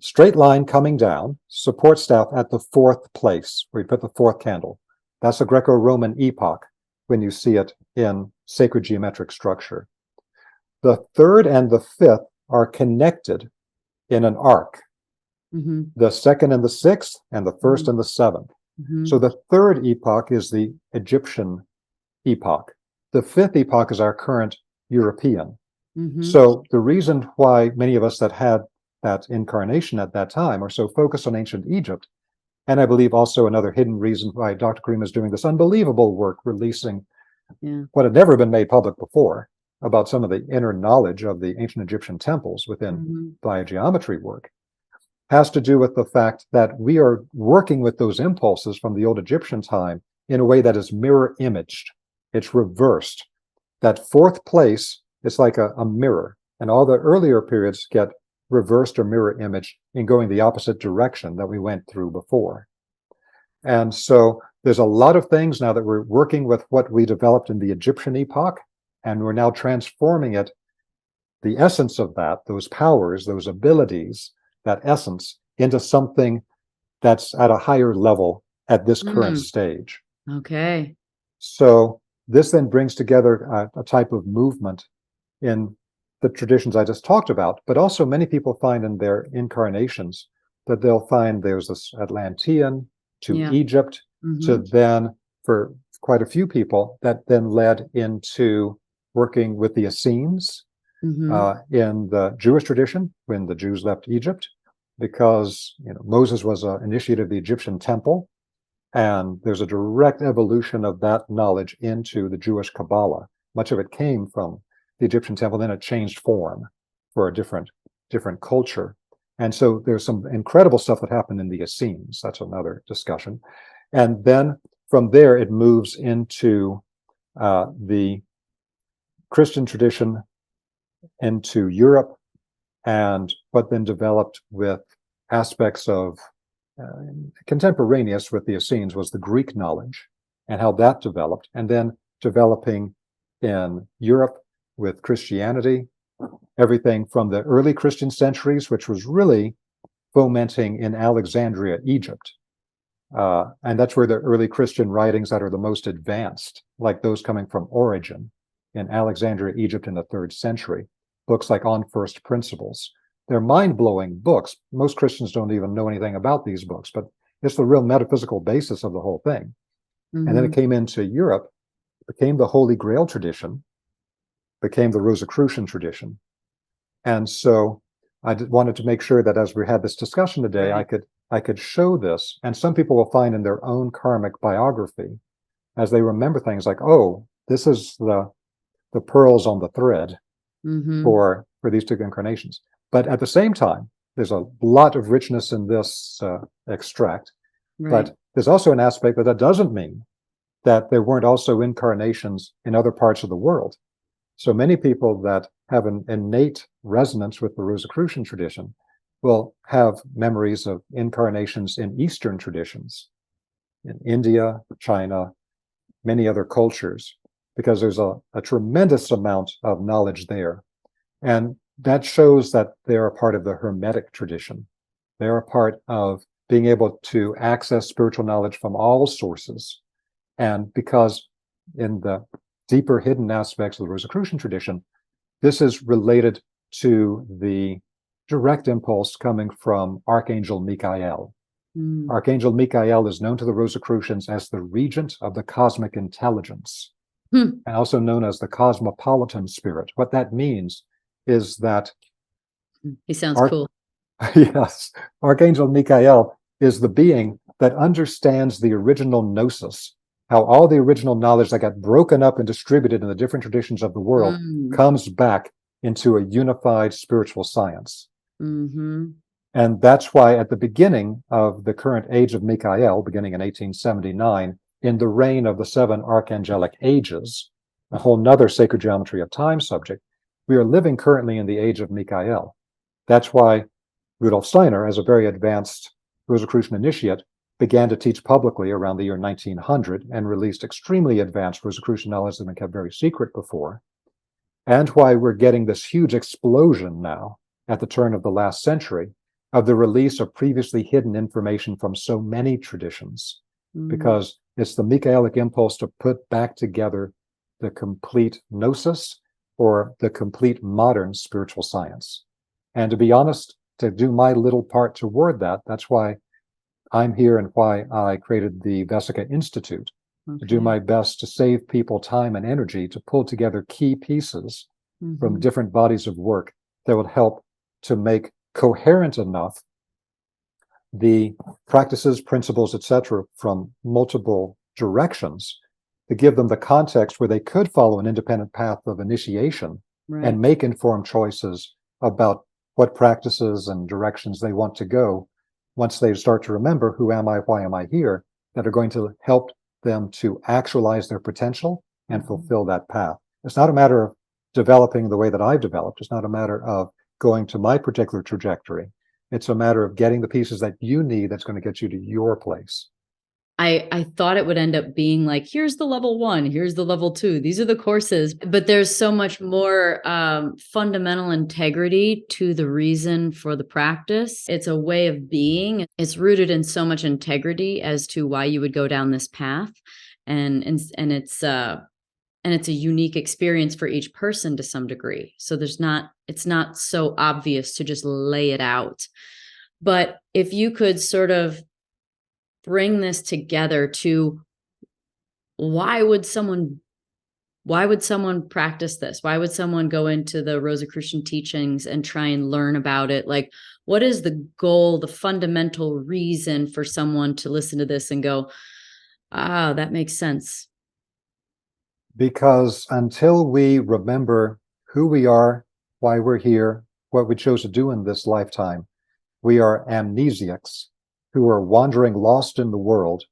straight line coming down, support staff at the 4th place, where you put the 4th candle. That's a Greco-Roman epoch when you see it in sacred geometric structure. The 3rd and the 5th are connected in an arc. The 2nd and the 6th, and the 1st and the 7th. So the 3rd epoch is the Egyptian epoch. The 5th epoch is our current European. So the reason why many of us that had that incarnation at that time are so focused on ancient Egypt, and I believe also another hidden reason why Dr. Karim is doing this unbelievable work, releasing what had never been made public before about some of the inner knowledge of the ancient Egyptian temples within biogeometry work, has to do with the fact that we are working with those impulses from the old Egyptian time in a way that is mirror imaged. It's reversed. That 4th place is like a mirror, and all the earlier periods get reversed or mirror imaged in going the opposite direction that we went through before. And so there's a lot of things now that we're working with what we developed in the Egyptian epoch, and we're now transforming it, the essence of that, those powers, those abilities, that essence, into something that's at a higher level at this current stage. Okay. So this then brings together a type of movement in the traditions I just talked about, but also many people find in their incarnations that they'll find there's this Atlantean to Egypt to then, for quite a few people, that then led into working with the Essenes in the Jewish tradition when the Jews left Egypt, because Moses was an initiate of the Egyptian temple, and there's a direct evolution of that knowledge into the Jewish Kabbalah. Much of it came from the Egyptian temple, then it changed form for a different culture. And so there's some incredible stuff that happened in the Essenes. That's another discussion. And then from there, it moves into the Christian tradition, into Europe, and what then developed with aspects of contemporaneous with the Essenes was the Greek knowledge and how that developed, and then developing in Europe with Christianity, everything from the early Christian centuries, which was really fomenting in Alexandria, Egypt. And that's where the early Christian writings that are the most advanced, like those coming from Origen in Alexandria, Egypt in the 3rd century, books like On First Principles. They're mind-blowing books. Most Christians don't even know anything about these books, but it's the real metaphysical basis of the whole thing. And then it came into Europe, became the Holy Grail tradition, became the Rosicrucian tradition. And so I wanted to make sure that as we had this discussion today, I could show this. And some people will find in their own karmic biography, as they remember things like, oh, this is the pearls on the thread for these 2 incarnations. But at the same time, there's a lot of richness in this extract. But there's also an aspect that doesn't mean that there weren't also incarnations in other parts of the world. So many people that have an innate resonance with the Rosicrucian tradition will have memories of incarnations in Eastern traditions, in India, China, many other cultures, because there's a tremendous amount of knowledge there. And that shows that they're a part of the Hermetic tradition. They're a part of being able to access spiritual knowledge from all sources. And because in the deeper hidden aspects of the Rosicrucian tradition, this is related to the direct impulse coming from Archangel Michael. Archangel Michael is known to the Rosicrucians as the regent of the cosmic intelligence, and also known as the cosmopolitan spirit. What that means is that he sounds cool. Yes, Archangel Michael is the being that understands the original gnosis, how all the original knowledge that got broken up and distributed in the different traditions of the world comes back into a unified spiritual science. And that's why at the beginning of the current age of Michael, beginning in 1879, in the reign of the 7 archangelic ages, a whole nother sacred geometry of time subject, we are living currently in the age of Michael. That's why Rudolf Steiner, as a very advanced Rosicrucian initiate, began to teach publicly around the year 1900 and released extremely advanced Rosicrucian knowledge that had been kept very secret before, and why we're getting this huge explosion now at the turn of the last century of the release of previously hidden information from so many traditions, because it's the Michaelic impulse to put back together the complete gnosis or the complete modern spiritual science. And to be honest, to do my little part toward that, that's why I'm here and why I created the Vesica Institute, to do my best to save people time and energy to pull together key pieces from different bodies of work that would help to make coherent enough the practices, principles, etc., from multiple directions to give them the context where they could follow an independent path of initiation and make informed choices about what practices and directions they want to go once they start to remember who am I, why am I here, that are going to help them to actualize their potential and fulfill that path. It's not a matter of developing the way that I've developed. It's not a matter of going to my particular trajectory. It's a matter of getting the pieces that you need that's going to get you to your place. I thought it would end up being like, here's the level 1, here's the level 2, these are the courses, but there's so much more fundamental integrity to the reason for the practice. It's a way of being. It's rooted in so much integrity as to why you would go down this path, and it's a unique experience for each person to some degree. So it's not so obvious to just lay it out. But if you could sort of bring this together to why would someone practice this? Why would someone go into the Rosicrucian teachings and try and learn about it? Like, what is the goal, the fundamental reason for someone to listen to this and go, that makes sense? Because until we remember who we are, why we're here, what we chose to do in this lifetime, we are amnesiacs who are wandering lost in the world,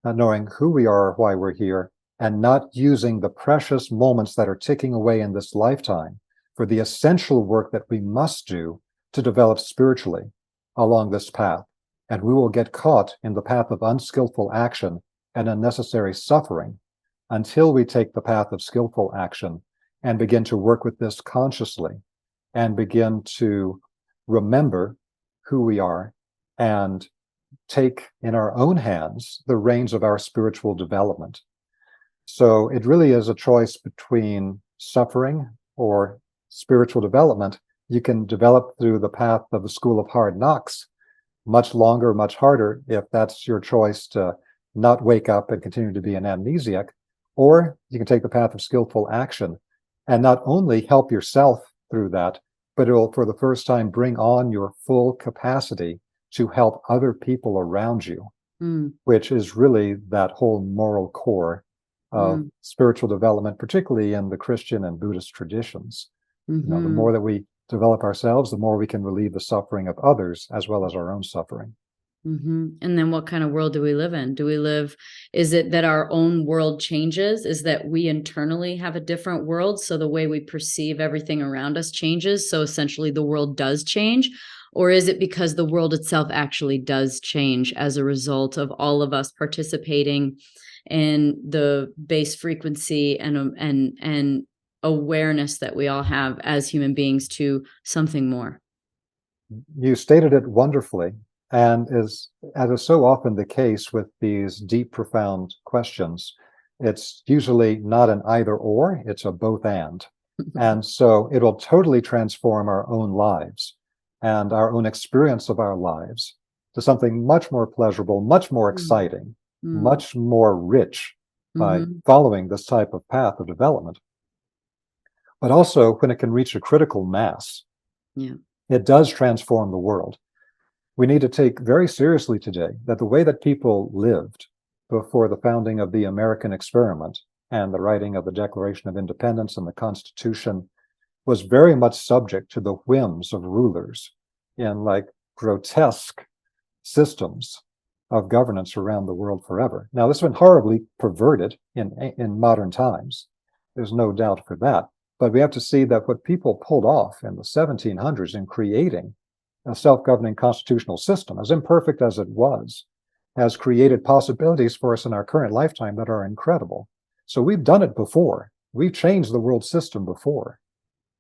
not knowing who we are, why we're here, and not using the precious moments that are ticking away in this lifetime for the essential work that we must do to develop spiritually along this path. And we will get caught in the path of unskillful action and unnecessary suffering until we take the path of skillful action and begin to work with this consciously and begin to remember who we are and take in our own hands the reins of our spiritual development. So it really is a choice between suffering or spiritual development. You can develop through the path of the school of hard knocks, much longer, much harder, if that's your choice to not wake up and continue to be an amnesiac. Or you can take the path of skillful action and not only help yourself through that, but it will, for the first time, bring on your full capacity to help other people around you, which is really that whole moral core of spiritual development, particularly in the Christian and Buddhist traditions. You know, the more that we develop ourselves, the more we can relieve the suffering of others as well as our own suffering. And then what kind of world do we live in? Is it that our own world changes? Is that we internally have a different world, so the way we perceive everything around us changes, so essentially the world does change? Or is it because the world itself actually does change as a result of all of us participating in the base frequency and awareness that we all have as human beings to something more? You stated it wonderfully, and as is so often the case with these deep, profound questions, it's usually not an either or, it's a both and. And so it will totally transform our own lives and our own experience of our lives to something much more pleasurable, much more exciting, much more rich by following this type of path of development. But also, when it can reach a critical mass, it does transform the world. We need to take very seriously today that the way that people lived before the founding of the American experiment and the writing of the Declaration of Independence and the Constitution was very much subject to the whims of rulers in like grotesque systems of governance around the world forever. Now, this has been horribly perverted in modern times. There's no doubt for that. But we have to see that what people pulled off in the 1700s in creating a self-governing constitutional system, as imperfect as it was, has created possibilities for us in our current lifetime that are incredible. So we've done it before. We've changed the world system before,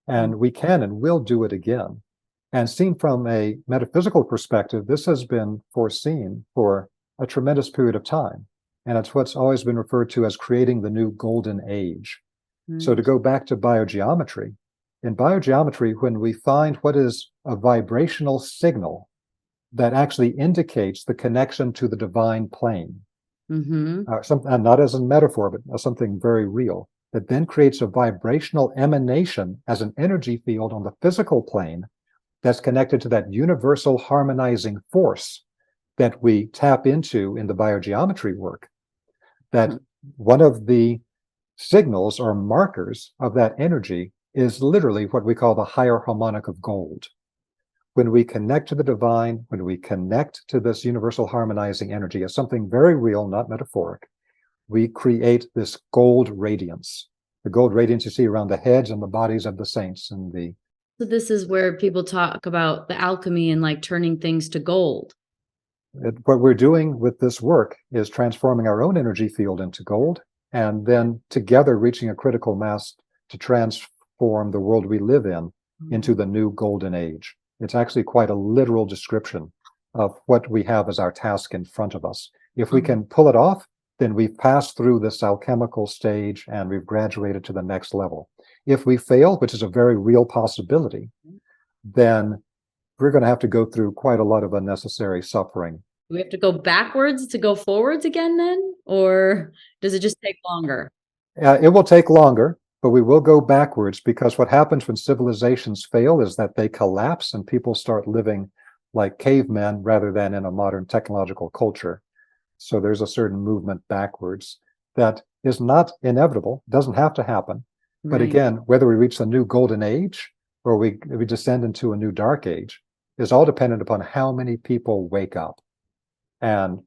and we can and will do it again. And seen from a metaphysical perspective, this has been foreseen for a tremendous period of time. And it's what's always been referred to as creating the new golden age. So to go back to biogeometry, in biogeometry, when we find what is a vibrational signal that actually indicates the connection to the divine plane, and not as a metaphor, but as something very real, that then creates a vibrational emanation as an energy field on the physical plane that's connected to that universal harmonizing force that we tap into in the biogeometry work, that one of the signals or markers of that energy is literally what we call the higher harmonic of gold. When we connect to the divine, when we connect to this universal harmonizing energy as something very real, not metaphoric, we create this gold radiance. The gold radiance you see around the heads and the bodies of the saints. So this is where people talk about the alchemy and like turning things to gold. What we're doing with this work is transforming our own energy field into gold, and then together reaching a critical mass to transform the world we live in into the new golden age. It's actually quite a literal description of what we have as our task in front of us. If we can pull it off, then we've passed through this alchemical stage and we've graduated to the next level. If we fail, which is a very real possibility, then we're going to have to go through quite a lot of unnecessary suffering. Do we have to go backwards to go forwards again then? Or does it just take longer? It will take longer, but we will go backwards, because what happens when civilizations fail is that they collapse and people start living like cavemen rather than in a modern technological culture. So there's a certain movement backwards that is not inevitable, doesn't have to happen. Right. But again, whether we reach the new golden age or we descend into a new dark age is all dependent upon how many people wake up and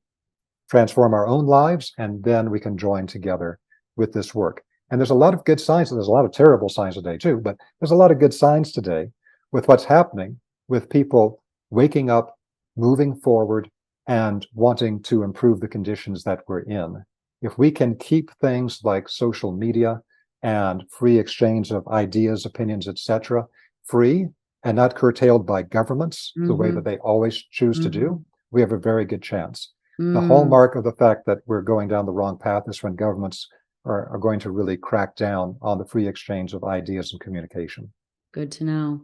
transform our own lives, and then we can join together with this work. And there's a lot of good signs, and there's a lot of terrible signs today too, but there's a lot of good signs today with what's happening with people waking up, moving forward, and wanting to improve the conditions that we're in. If we can keep things like social media and free exchange of ideas, opinions, etc., free and not curtailed by governments the way that they always choose to do, we have a very good chance. The hallmark of the fact that we're going down the wrong path is when governments are going to really crack down on the free exchange of ideas and communication. Good to know.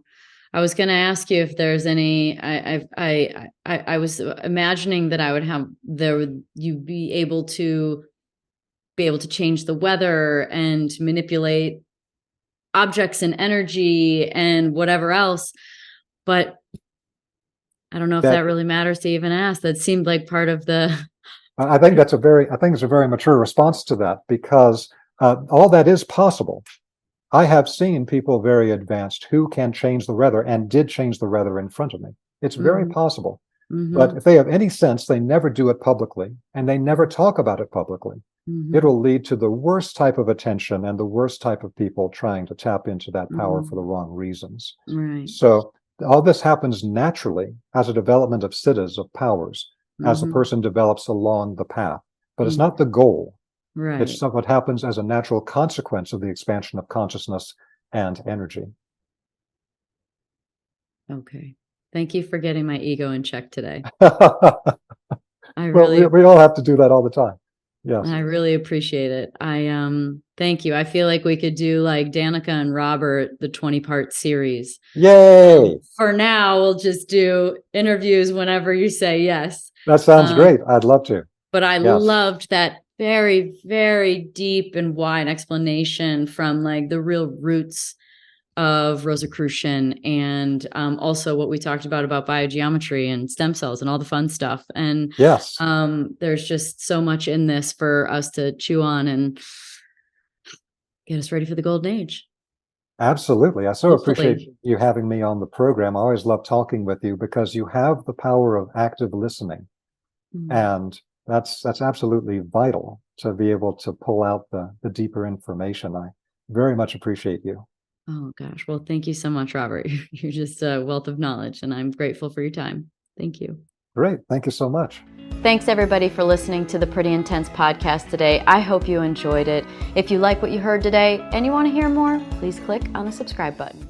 I was going to ask you if there's any. I was imagining that I would have you'd be able to change the weather and manipulate objects and energy and whatever else, but I don't know if that really matters to even ask. That seemed like part of the. I think it's a very mature response to that, because all that is possible. I have seen people very advanced who can change the weather and did change the weather in front of me. It's very possible. But if they have any sense, they never do it publicly and they never talk about it publicly. It will lead to the worst type of attention and the worst type of people trying to tap into that power for the wrong reasons. Right. So all this happens naturally as a development of siddhas, of powers, as the person develops along the path. But it's not the goal. Right. It's what happens as a natural consequence of the expansion of consciousness and energy. Okay. Thank you for getting my ego in check today. Well, we all have to do that all the time. Yes. I really appreciate it. Thank you. I feel like we could do like Danica and Robert, the 20-part series. Yay! For now, we'll just do interviews whenever you say yes. That sounds great. I'd love to. But I loved that very, very deep and wide explanation from like the real roots of Rosicrucian, and also what we talked about biogeometry and stem cells and all the fun stuff. And yes, there's just so much in this for us to chew on and get us ready for the golden age. Absolutely. I so appreciate you having me on the program. I always love talking with you because you have the power of active listening. And that's absolutely vital to be able to pull out the deeper information. I very much appreciate you. Oh, gosh. Well, thank you so much, Robert. You're just a wealth of knowledge, and I'm grateful for your time. Thank you. Great. Thank you so much. Thanks, everybody, for listening to the Pretty Intense podcast today. I hope you enjoyed it. If you like what you heard today and you want to hear more, please click on the subscribe button.